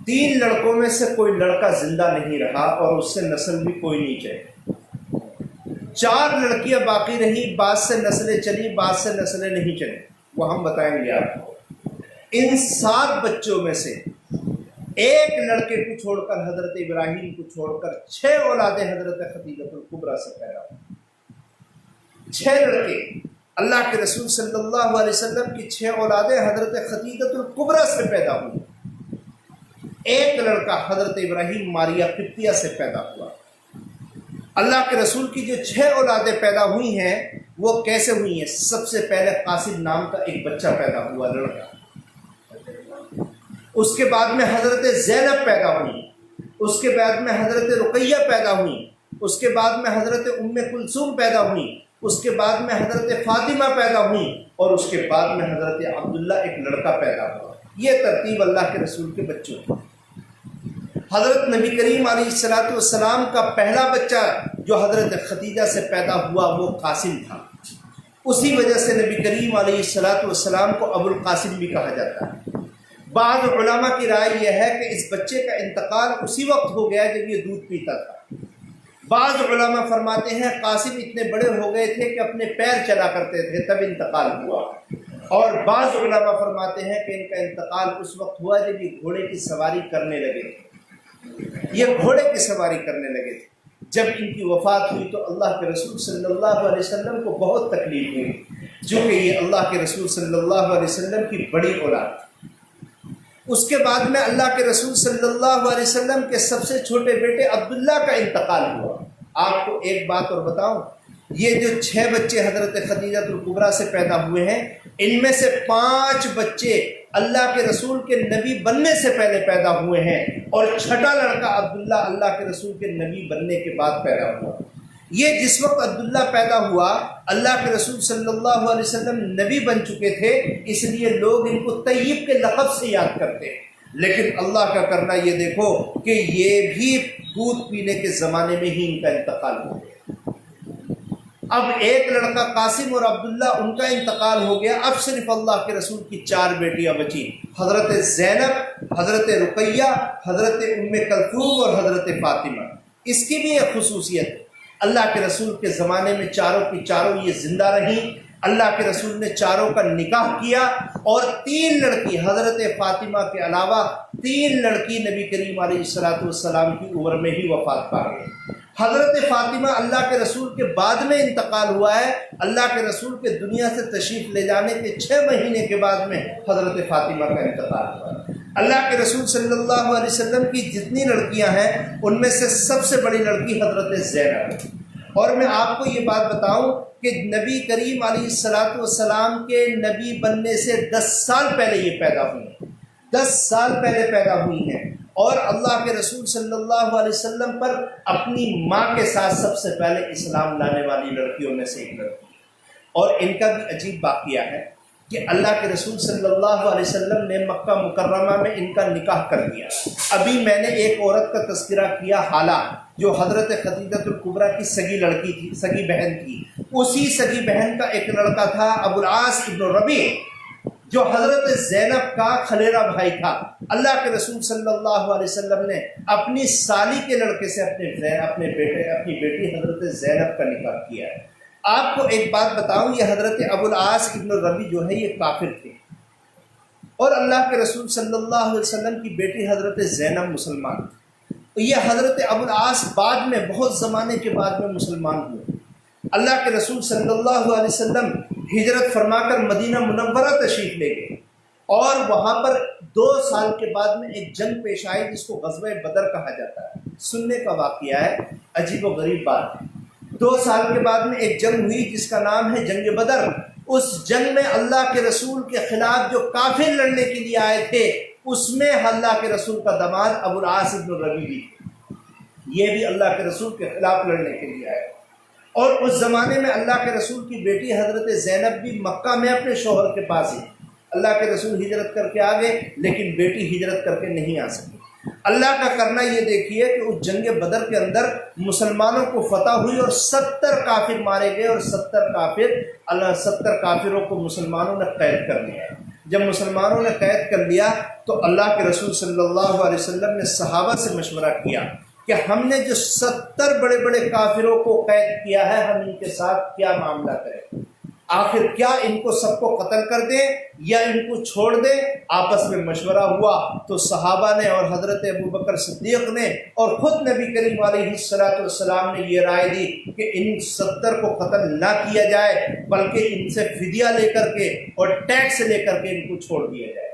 3 لڑکوں میں سے کوئی لڑکا زندہ نہیں رہا اور اس سے نسل بھی کوئی نہیں چلی۔ 4 لڑکیاں باقی رہی، بعض سے نسلیں چلی، بعض سے نسلیں نہیں چلی، وہ ہم بتائیں گے آپ کو۔ ان 7 بچوں میں سے ایک لڑکے کو چھوڑ کر، حضرت ابراہیم کو چھوڑ کر 6 اولادیں حضرت خدیجہ الکبریٰ سے پیدا ہوئی۔ 6 لڑکے، اللہ کے رسول صلی اللہ علیہ وسلم کی 6 اولادیں حضرت خدیجہ الکبریٰ سے پیدا ہوئی۔ ایک لڑکا حضرت ابراہیم ماریہ قبطیہ سے پیدا ہوا۔ اللہ کے رسول کی جو 6 اولادیں پیدا ہوئی ہیں وہ کیسے ہوئی ہیں؟ سب سے پہلے قاسم نام کا ایک بچہ پیدا ہوا، لڑکا۔ اس کے بعد میں حضرت زینب پیدا ہوئی، اس کے بعد میں حضرت رقیہ پیدا ہوئی، اس کے بعد میں حضرت ام کلثوم پیدا ہوئی، اس کے بعد میں حضرت فاطمہ پیدا ہوئی، اور اس کے بعد میں حضرت عبداللہ ایک لڑکا پیدا ہوا۔ یہ ترتیب اللہ کے رسول کے بچوں کی۔ حضرت نبی کریم علیہ السلام کا پہلا بچہ جو حضرت خدیجہ سے پیدا ہوا وہ قاسم تھا، اسی وجہ سے نبی کریم علیہ السلام کو ابو القاسم بھی کہا جاتا ہے۔ بعض علماء کی رائے یہ ہے کہ اس بچے کا انتقال اسی وقت ہو گیا جب یہ دودھ پیتا تھا۔ بعض علماء فرماتے ہیں قاسم اتنے بڑے ہو گئے تھے کہ اپنے پیر چلا کرتے تھے تب انتقال ہوا، اور بعض علماء فرماتے ہیں کہ ان کا انتقال اس وقت ہوا جب یہ گھوڑے کی سواری کرنے لگے تھے۔ یہ گھوڑے کی سواری کرنے لگے تھے۔ جب ان کی وفات ہوئی تو اللہ کے رسول صلی اللہ علیہ وسلم کو بہت تکلیف ہوئی، جو کہ یہ اللہ کے رسول صلی اللہ علیہ وسلم کی بڑی اولاد تھی۔ اس کے بعد میں اللہ کے رسول صلی اللہ علیہ وسلم کے سب سے چھوٹے بیٹے عبداللہ کا انتقال ہوا۔ آپ کو ایک بات اور بتاؤں، یہ جو 6 بچے حضرت خدیجہ الکبریٰ سے پیدا ہوئے ہیں، ان میں سے 5 بچے اللہ کے رسول کے نبی بننے سے پہلے پیدا ہوئے ہیں، اور چھٹا لڑکا عبداللہ اللہ کے رسول کے نبی بننے کے بعد پیدا ہوا۔ یہ جس وقت عبداللہ پیدا ہوا، اللہ کے رسول صلی اللہ علیہ وسلم نبی بن چکے تھے، اس لیے لوگ ان کو طیب کے لقب سے یاد کرتے ہیں۔ لیکن اللہ کا کرنا یہ دیکھو کہ یہ بھی دودھ پینے کے زمانے میں ہی ان کا انتقال ہو گیا۔ اب ایک لڑکا قاسم اور عبداللہ، ان کا انتقال ہو گیا۔ اب صرف اللہ کے رسول کی 4 بیٹیاں بچی، حضرت زینب، حضرت رقیہ، حضرت ام کلثوم اور حضرت فاطمہ۔ اس کی بھی ایک خصوصیت ہے، اللہ کے رسول کے زمانے میں چاروں کی چاروں یہ زندہ رہیں۔ اللہ کے رسول نے چاروں کا نکاح کیا، اور 3 لڑکی حضرت فاطمہ کے علاوہ 3 لڑکی نبی کریم علیہ السلام کی عمر میں ہی وفات پا گئی۔ حضرت فاطمہ اللہ کے رسول کے بعد میں انتقال ہوا ہے۔ اللہ کے رسول کے دنیا سے تشریف لے جانے کے 6 مہینے کے بعد میں حضرت فاطمہ کا انتقال ہوا ہے۔ اللہ کے رسول صلی اللہ علیہ وسلم کی جتنی لڑکیاں ہیں، ان میں سے سب سے بڑی لڑکی حضرت زینب ہے۔ اور میں آپ کو یہ بات بتاؤں کہ نبی کریم علیہ السلام کے نبی بننے سے 10 سال پہلے یہ پیدا ہوئی ہیں، 10 سال پہلے پیدا ہوئی ہیں، اور اللہ کے رسول صلی اللہ علیہ وسلم پر اپنی ماں کے ساتھ سب سے پہلے اسلام لانے والی لڑکیوں میں سے ایک لڑکی۔ اور ان کا بھی عجیب واقعہ ہے کہ اللہ کے رسول صلی اللہ علیہ وسلم نے مکہ مکرمہ میں ان کا نکاح کر دیا۔ ابھی میں نے ایک عورت کا تذکرہ کیا، حالہ، جو حضرت خدیجہ الکبریٰ کی سگی لڑکی تھی، سگی بہن تھی۔ اسی سگی بہن کا ایک لڑکا تھا ابو العاص ابن ربیع، جو حضرت زینب کا خلیرہ بھائی تھا۔ اللہ کے رسول صلی اللہ علیہ وسلم نے اپنی سالی کے لڑکے سے اپنی بیٹی حضرت زینب کا نکاح کیا ہے۔ آپ کو ایک بات بتاؤں، یہ حضرت ابو العاص ابن ربیع جو ہے یہ کافر تھے، اور اللہ کے رسول صلی اللہ علیہ وسلم کی بیٹی حضرت زینب مسلمان تھی۔ یہ حضرت ابو العاص بعد میں، بہت زمانے کے بعد میں مسلمان ہوئے۔ اللہ کے رسول صلی اللہ علیہ وسلم ہجرت فرما کر مدینہ منورہ تشریف لے گئے، اور وہاں پر 2 سال کے بعد میں ایک جنگ پیش آئی جس کو غزوہ بدر کہا جاتا ہے۔ سننے کا واقعہ ہے، عجیب و غریب بات ہے۔ 2 سال کے بعد میں ایک جنگ ہوئی جس کا نام ہے جنگ بدر۔ اس جنگ میں اللہ کے رسول کے خلاف جو کافر لڑنے کے لیے آئے تھے، اس میں اللہ کے رسول کا داماد ابو العاص ابن ربیع بھی تھے۔ یہ بھی اللہ کے رسول کے خلاف لڑنے کے لیے آئے، اور اس زمانے میں اللہ کے رسول کی بیٹی حضرت زینب بھی مکہ میں اپنے شوہر کے پاس ہی۔ اللہ کے رسول ہجرت کر کے آ گئے، لیکن بیٹی ہجرت کر کے نہیں آ سکی۔ اللہ کا کرنا یہ دیکھیے کہ اس جنگ بدر کے اندر مسلمانوں کو فتح ہوئی، اور 70 کافر مارے گئے، اور 70 کافروں کو مسلمانوں نے قید کر لیا۔ جب مسلمانوں نے قید کر لیا تو اللہ کے رسول صلی اللہ علیہ وسلم نے صحابہ سے مشورہ کیا کہ ہم نے جو 70 بڑے بڑے کافروں کو قید کیا ہے، ہم ان کے ساتھ کیا معاملہ کریں؟ آخر کیا ان کو سب کو قتل کر دیں یا ان کو چھوڑ دیں؟ آپس میں مشورہ ہوا تو صحابہ نے اور حضرت ابوبکر صدیق نے اور خود نبی کریم علیہ السلام نے یہ رائے دی کہ ان 70 کو قتل نہ کیا جائے، بلکہ ان سے فدیہ لے کر کے اور ٹیکس لے کر کے ان کو چھوڑ دیا جائے۔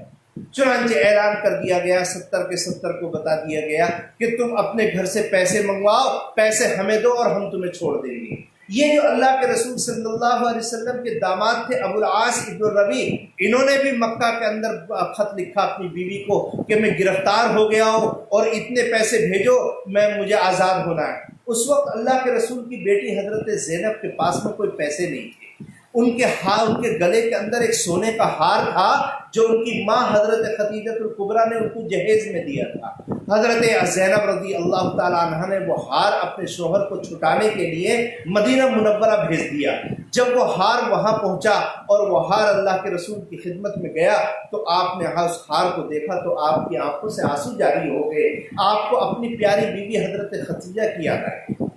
چنانچہ اعلان کر دیا گیا، 70 کے 70 کو بتا دیا گیا کہ تم اپنے گھر سے پیسے منگواؤ، پیسے ہمیں دو اور ہم تمہیں چھوڑ دیں گے۔ یہ جو اللہ کے رسول صلی اللہ علیہ وسلم کے داماد تھے ابو العاص ابن ربیع، انہوں نے بھی مکہ کے اندر خط لکھا اپنی بیوی کو کہ میں گرفتار ہو گیا ہوں اور اتنے پیسے بھیجو، مجھے آزاد ہونا ہے۔ اس وقت اللہ کے رسول کی بیٹی حضرت زینب کے پاس میں کوئی پیسے نہیں تھے۔ ان کے گلے کے اندر ایک سونے کا ہار تھا جو ان کی ماں حضرت خدیجہ الکبریٰ نے ان کو جہیز میں دیا تھا۔ حضرت زینب رضی اللہ تعالیٰ عنہ نے وہ ہار اپنے شوہر کو چھٹانے کے لیے مدینہ منورہ بھیج دیا۔ جب وہ ہار وہاں پہنچا اور وہ ہار اللہ کے رسول کی خدمت میں گیا تو آپ نے اس ہار کو دیکھا تو آپ کی آنکھوں سے آنسو جاری ہو گئے۔ آپ کو اپنی پیاری بیوی حضرت خدیجہ کی یاد آ گئی،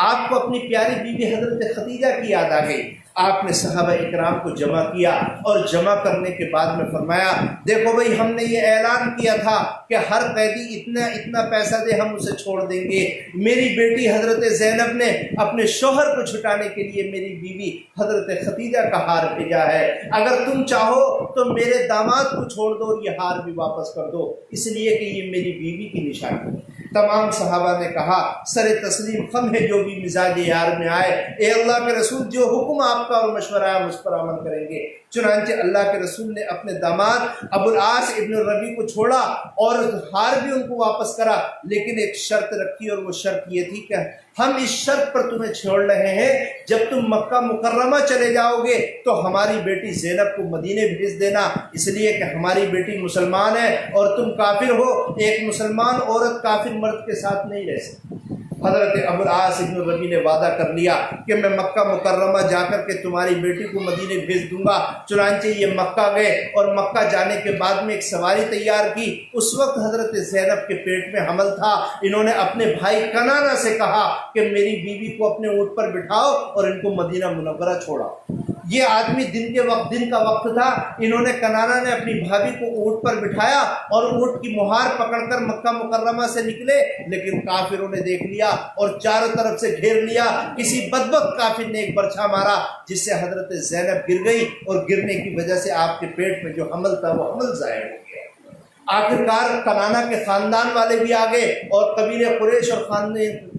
آپ کو اپنی پیاری بیوی حضرت خدیجہ کی یاد آ گئی۔ آپ نے صحابہ اکرام کو جمع کیا اور جمع کرنے کے بعد میں فرمایا دیکھو بھائی ہم نے یہ اعلان کیا تھا کہ ہر قیدی اتنا اتنا پیسہ دے ہم اسے چھوڑ دیں گے. میری بیٹی حضرت زینب نے اپنے شوہر کو چھٹانے کے لیے میری بیوی حضرت خدیجہ کا ہار بھیجا ہے. اگر تم چاہو تو میرے داماد کو چھوڑ دو اور یہ ہار بھی واپس کر دو اس لیے کہ یہ میری بیوی کی نشانی ہے. تمام صحابہ نے کہا سر تسلیم خم ہے جو بھی مزاج یار میں آئے. اے اللہ کے رسول جو حکم آپ کا اور مشورہ ہے اس پر عمل کریں گے. چنانچہ اللہ کے رسول نے اپنے داماد ابو العاص ابن الربیع کو چھوڑا اور ہار بھی ان کو واپس کرا لیکن ایک شرط رکھی اور وہ شرط یہ تھی کہ ہم اس شرط پر تمہیں چھوڑ رہے ہیں جب تم مکہ مکرمہ چلے جاؤ گے تو ہماری بیٹی زینب کو مدینے بھیج دینا اس لیے کہ ہماری بیٹی مسلمان ہے اور تم کافر ہو. ایک مسلمان عورت کافر مرد کے ساتھ نہیں رہ سکتی. حضرت ابو العاص ابن الربیع نے وعدہ کر لیا کہ میں مکہ مکرمہ جا کر کے تمہاری بیٹی کو مدینے بھیج دوں گا. چنانچہ یہ مکہ گئے اور مکہ جانے کے بعد میں ایک سواری تیار کی. اس وقت حضرت زینب کے پیٹ میں حمل تھا. انہوں نے اپنے بھائی کنانہ سے کہا کہ میری بیوی کو اپنے اونٹ پر بٹھاؤ اور ان کو مدینہ منورہ چھوڑاؤ. یہ آدمی دن کا وقت تھا. انہوں نے کنانہ نے اپنی بھابھی کو اونٹ پر بٹھایا اور اونٹ کی مہار پکڑ کر مکہ مکرمہ سے نکلے لیکن کافروں نے دیکھ لیا اور چاروں طرف سے گھیر لیا. کسی بدبخت کافر نے ایک برچھا مارا جس سے حضرت زینب گر گئی اور گرنے کی وجہ سے آپ کے پیٹ میں جو حمل تھا وہ حمل ضائع ہو گیا. آخرکار کنانہ کے خاندان والے بھی آ گئے اور قبیلے قریش اور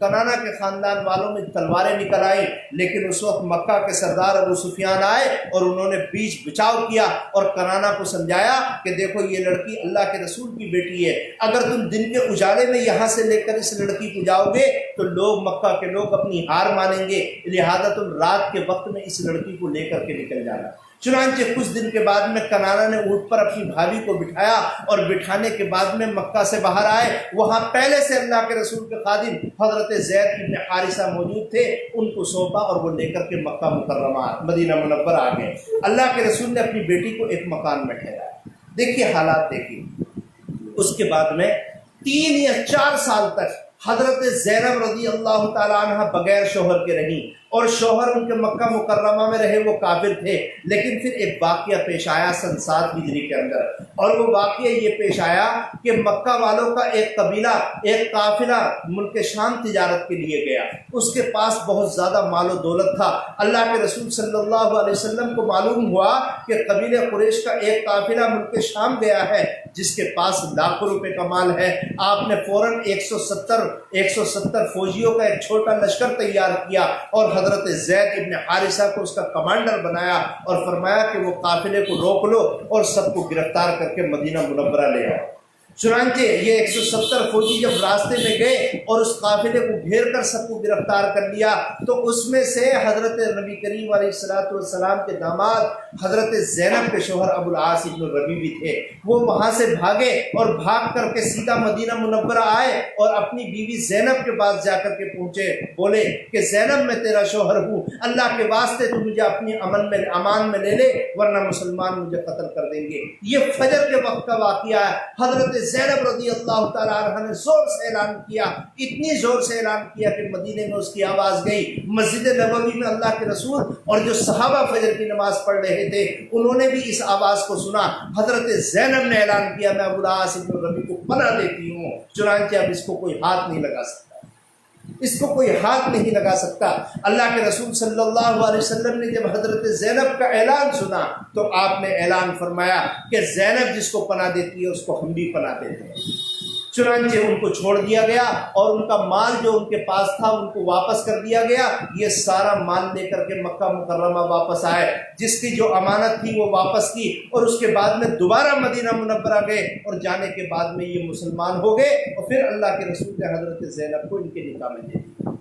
کنانہ کے خاندان والوں میں تلواریں نکل آئیں لیکن اس وقت مکہ کے سردار ابو سفیان آئے اور انہوں نے بیچ بچاؤ کیا اور کنانہ کو سمجھایا کہ دیکھو یہ لڑکی اللہ کے رسول کی بیٹی ہے. اگر تم دن کے اجالے میں یہاں سے لے کر اس لڑکی کو جاؤ گے تو لوگ مکہ کے لوگ اپنی ہار مانیں گے لہذا تم رات کے وقت میں اس لڑکی کو لے کر کے نکل جانا. چنانچہ کچھ دن کے بعد میں کنانہ نے اونٹ پر اپنی بھابھی کو بٹھایا اور بٹھانے کے بعد میں مکہ سے باہر آئے. وہاں پہلے سے اللہ کے رسول کے خادم حضرت زید بن حارثہ موجود تھے. ان کو سونپا اور وہ لے کر کے مکہ مکرمہ مدینہ منورہ آ گئے. اللہ کے رسول نے اپنی بیٹی کو ایک مکان میں ٹھہرایا. دیکھیے حالات دیکھیے. اس کے بعد میں 3 یا 4 سال تک حضرت زینب رضی اللہ تعالیٰ عنہ بغیر شوہر کے رہیں اور شوہر ان کے مکہ مکرمہ میں رہے وہ کافر تھے. لیکن پھر ایک واقعہ پیش آیا سن 7 ہجری کے اندر اور وہ واقعہ یہ پیش آیا کہ مکہ والوں کا ایک قبیلہ ایک قافلہ ملک شام تجارت کے لیے گیا. اس کے پاس بہت زیادہ مال و دولت تھا. اللہ کے رسول صلی اللہ علیہ وسلم کو معلوم ہوا کہ قبیلہ قریش کا ایک قافلہ ملک شام گیا ہے جس کے پاس لاکھوں روپے کا مال ہے. آپ نے فوراً 170 فوجیوں کا ایک چھوٹا لشکر تیار کیا اور حضرت زید ابن حارثہ کو اس کا کمانڈر بنایا اور فرمایا کہ وہ قافلے کو روک لو اور سب کو گرفتار کر کے مدینہ منورہ لے آؤ. چنانچہ یہ 170 فوجی جب راستے میں گئے اور اس قافلے کو گھیر کر سب کو گرفتار کر لیا تو اس میں سے حضرت نبی کریم علیہ السلام کے داماد حضرت زینب کے شوہر ابو العاص ابن الربیع بھی تھے. وہ وہاں سے بھاگے اور بھاگ کر کے سیدھا مدینہ منورہ آئے اور اپنی بیوی زینب کے پاس جا کر کے پہنچے. بولے کہ زینب میں تیرا شوہر ہوں, اللہ کے واسطے تو مجھے اپنی امان میں لے لے ورنہ مسلمان مجھے قتل کر دیں گے. یہ فجر کے وقت کا واقعہ ہے. حضرت زینب رضی اللہ تعالیٰ عنہ نے زور سے اعلان کیا, اتنی زور سے اعلان کیا کہ مدینے میں اس کی آواز گئی. مسجد نبوی میں اللہ کے رسول اور جو صحابہ فجر کی نماز پڑھ رہے تھے انہوں نے بھی اس آواز کو سنا. حضرت زینب نے اعلان کیا میں ابو العاص ابن الربیع کو پناہ دیتی ہوں. چنانچہ اب اس کو کوئی ہاتھ نہیں لگا سکتا, اس کو کوئی ہاتھ نہیں لگا سکتا. اللہ کے رسول صلی اللہ علیہ وسلم نے جب حضرت زینب کا اعلان سنا تو آپ نے اعلان فرمایا کہ زینب جس کو پناہ دیتی ہے اس کو ہم بھی پناہ دیتے ہیں. چنانچہ ان کو چھوڑ دیا گیا اور ان کا مال جو ان کے پاس تھا ان کو واپس کر دیا گیا. یہ سارا مال لے کر کے مکہ مکرمہ واپس آئے. جس کی جو امانت تھی وہ واپس کی اور اس کے بعد میں دوبارہ مدینہ منورہ گئے اور جانے کے بعد میں یہ مسلمان ہو گئے اور پھر اللہ کے رسول نے حضرت زینب کو ان کے نکاح میں دے دیا.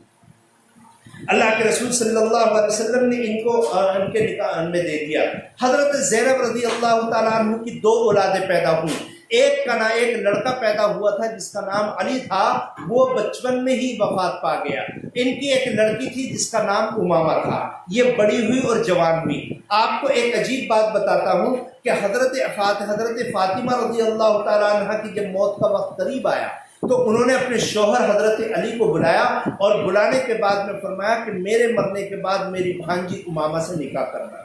اللہ کے رسول صلی اللہ علیہ وسلم نے ان کو ان کے نکاح میں دے دیا. حضرت زینب رضی اللہ تعالیٰ عنہ کی 2 اولادیں پیدا ہوئیں. ایک لڑکا پیدا ہوا تھا جس کا نام علی تھا, وہ بچپن میں ہی وفات پا گیا. ان کی ایک لڑکی تھی جس کا نام امامہ تھا. یہ بڑی ہوئی اور جوان ہوئی. آپ کو ایک عجیب بات بتاتا ہوں کہ حضرت فاطمہ رضی اللہ تعالیٰ عنہ کی جب موت کا وقت قریب آیا تو انہوں نے اپنے شوہر حضرت علی کو بلایا اور بلانے کے بعد میں فرمایا کہ میرے مرنے کے بعد میری بھانجی امامہ سے نکاح کرنا۔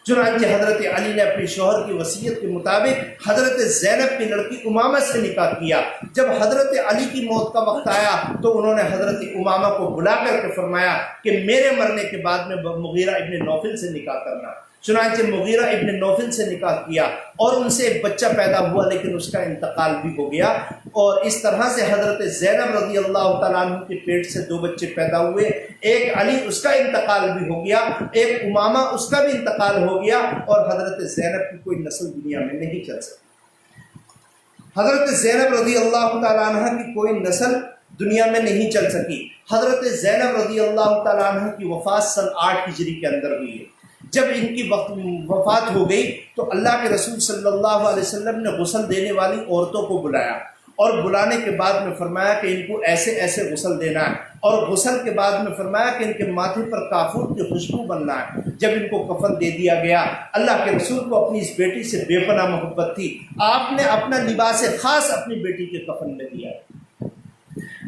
چنانچہ حضرت علی نے اپنی شوہر کی وصیت کے مطابق حضرت زینب کی لڑکی امامہ سے نکاح کیا۔ جب حضرت علی کی موت کا وقت آیا تو انہوں نے حضرت امامہ کو بلا کر کے فرمایا کہ میرے مرنے کے بعد میں مغیرہ ابن نوفل سے نکاح کرنا۔ چنانچہ مغیرہ ابن نوفل سے نکاح کیا اور ان سے ایک بچہ پیدا ہوا، لیکن اس کا انتقال بھی ہو گیا، اور اس طرح سے حضرت زینب رضی اللہ تعالیٰ عنہ کے پیٹ سے 2 بچے پیدا ہوئے، ایک علی اس کا انتقال بھی ہو گیا، ایک امامہ اس کا بھی انتقال ہو گیا، اور حضرت زینب کی کوئی نسل دنیا میں نہیں چل سکی۔ حضرت زینب رضی اللہ تعالیٰ عنہ کی کوئی نسل دنیا میں نہیں چل سکی۔ حضرت زینب رضی اللہ تعالیٰ عنہ کی وفات سن 8 ہجری کے اندر ہوئی ہے۔ جب ان کی وفات ہو گئی تو اللہ کے رسول صلی اللہ علیہ وسلم نے غسل دینے والی عورتوں کو بلایا، اور بلانے کے بعد میں فرمایا کہ ان کو ایسے ایسے غسل دینا ہے، اور غسل کے بعد میں فرمایا کہ ان کے ماتھے پر کافور کی خوشبو بننا ہے۔ جب ان کو کفن دے دیا گیا، اللہ کے رسول کو اپنی اس بیٹی سے بے پناہ محبت تھی، آپ نے اپنا لباس خاص اپنی بیٹی کے کفن میں دیا۔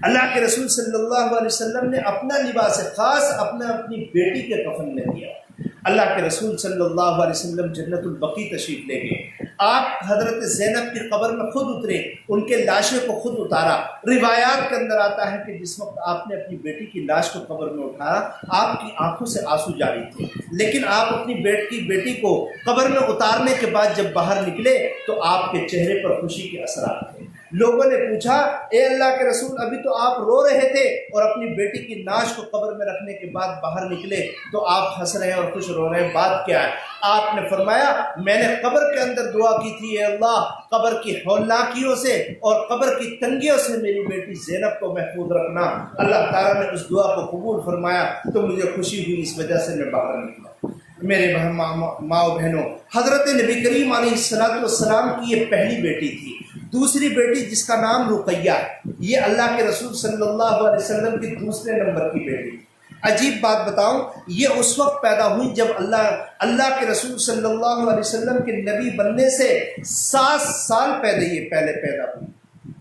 اللہ کے رسول صلی اللہ علیہ وسلم نے اپنا لباس خاص اپنی بیٹی کے کفن میں دیا۔ اللہ کے رسول صلی اللہ علیہ وسلم جنت البقیع تشریف لے گئے، آپ حضرت زینب کی قبر میں خود اترے، ان کے لاشوں کو خود اتارا۔ روایات کے اندر آتا ہے کہ جس وقت آپ نے اپنی بیٹی کی لاش کو قبر میں اٹھایا، آپ کی آنکھوں سے آنسو جاری تھے، لیکن آپ اپنی بیٹی کو قبر میں اتارنے کے بعد جب باہر نکلے تو آپ کے چہرے پر خوشی کے اثرات تھے۔ لوگوں نے پوچھا، اے اللہ کے رسول، ابھی تو آپ رو رہے تھے اور اپنی بیٹی کی ناش کو قبر میں رکھنے کے بعد باہر نکلے تو آپ ہنس رہے ہیں اور خوش رو رہے ہیں، بات کیا ہے؟ آپ نے فرمایا، میں نے قبر کے اندر دعا کی تھی، اے اللہ قبر کی ہولناکیوں سے اور قبر کی تنگیوں سے میری بیٹی زینب کو محفوظ رکھنا۔ اللہ تعالیٰ نے اس دعا کو قبول فرمایا تو مجھے خوشی ہوئی، اس وجہ سے میں باہر نکلا۔ میرے ماں و بہنوں، حضرت نبی کریم علیہ السلام کی یہ پہلی بیٹی تھی۔ دوسری بیٹی جس کا نام رقیہ ہے، یہ اللہ کے رسول صلی اللہ علیہ وسلم کی دوسرے نمبر کی بیٹی۔ عجیب بات بتاؤں، یہ اس وقت پیدا ہوئی جب اللہ کے رسول صلی اللہ علیہ وسلم کے نبی بننے سے 7 سال پہلے یہ پیدا ہوئی۔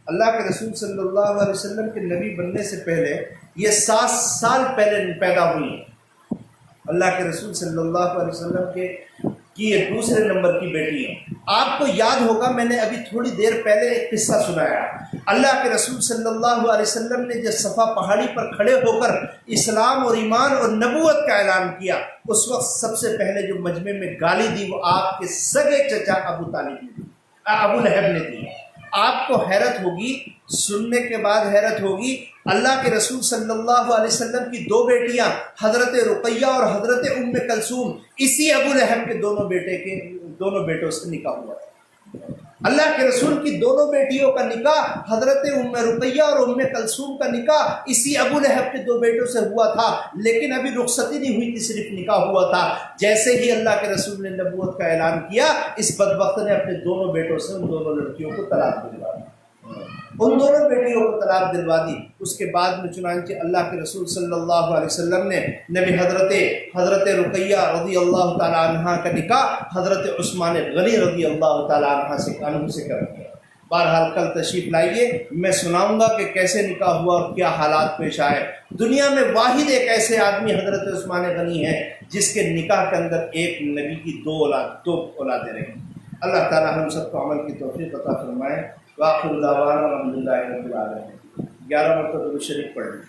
اللہ کے رسول صلی اللہ علیہ وسلم کے نبی بننے سے پہلے یہ 7 سال پہلے پیدا ہوئی۔ اللہ کے رسول صلی اللہ علیہ وسلم کی یہ دوسرے نمبر کی بیٹی ہے۔ آپ کو یاد ہوگا، میں نے ابھی تھوڑی دیر پہلے ایک قصہ سنایا۔ اللہ کے رسول صلی اللہ علیہ وسلم نے جب صفا پہاڑی پر کھڑے ہو کر اسلام اور ایمان اور نبوت کا اعلان کیا، اس وقت سب سے پہلے جو مجمع میں گالی دی وہ آپ کے سگے چچا ابو لہب نے دی۔ آپ کو حیرت ہوگی، سننے کے بعد حیرت ہوگی، اللہ کے رسول صلی اللہ علیہ وسلم کی 2 بیٹیاں حضرت رقیہ اور حضرت ام کلثوم، اسی ابو لہب کے دونوں بیٹوں سے نکاح ہوا تھا۔ اللہ کے رسول کی دونوں بیٹیوں کا نکاح، حضرت ام رقیہ اور ام کلثوم کا نکاح اسی ابو لہب کے 2 بیٹوں سے ہوا تھا، لیکن ابھی رخصتی نہیں ہوئی تھی، صرف نکاح ہوا تھا۔ جیسے ہی اللہ کے رسول نے نبوت کا اعلان کیا، اس بدبخت نے اپنے دونوں بیٹوں سے ان دونوں لڑکیوں کو طلاق دلوا دی، ان دونوں بیٹیوں کو طلاق دلوا دی۔ اس کے بعد میں چنانچہ اللہ کے رسول صلی اللہ علیہ وسلم نے نبی حضرت رقیہ رضی اللہ تعالیٰ عنہ کا نکاح حضرت عثمان غنی رضی اللہ تعالیٰ عنہ سے کر دیا۔ بہرحال کل تشریف لائیے، میں سناؤں گا کہ کیسے نکاح ہوا اور کیا حالات پیش آئے۔ دنیا میں واحد ایک ایسے آدمی حضرت عثمان غنی ہیں جس کے نکاح کے اندر ایک نبی کی 2 اولادیں رہیں۔ اللہ تعالیٰ ہم سب کو عمل کی توفیق عطا فرمائے۔ وآخر دعوانا الحمدللہ رب العالمین۔ 11 مرتبہ درود شریف پڑھ لیں۔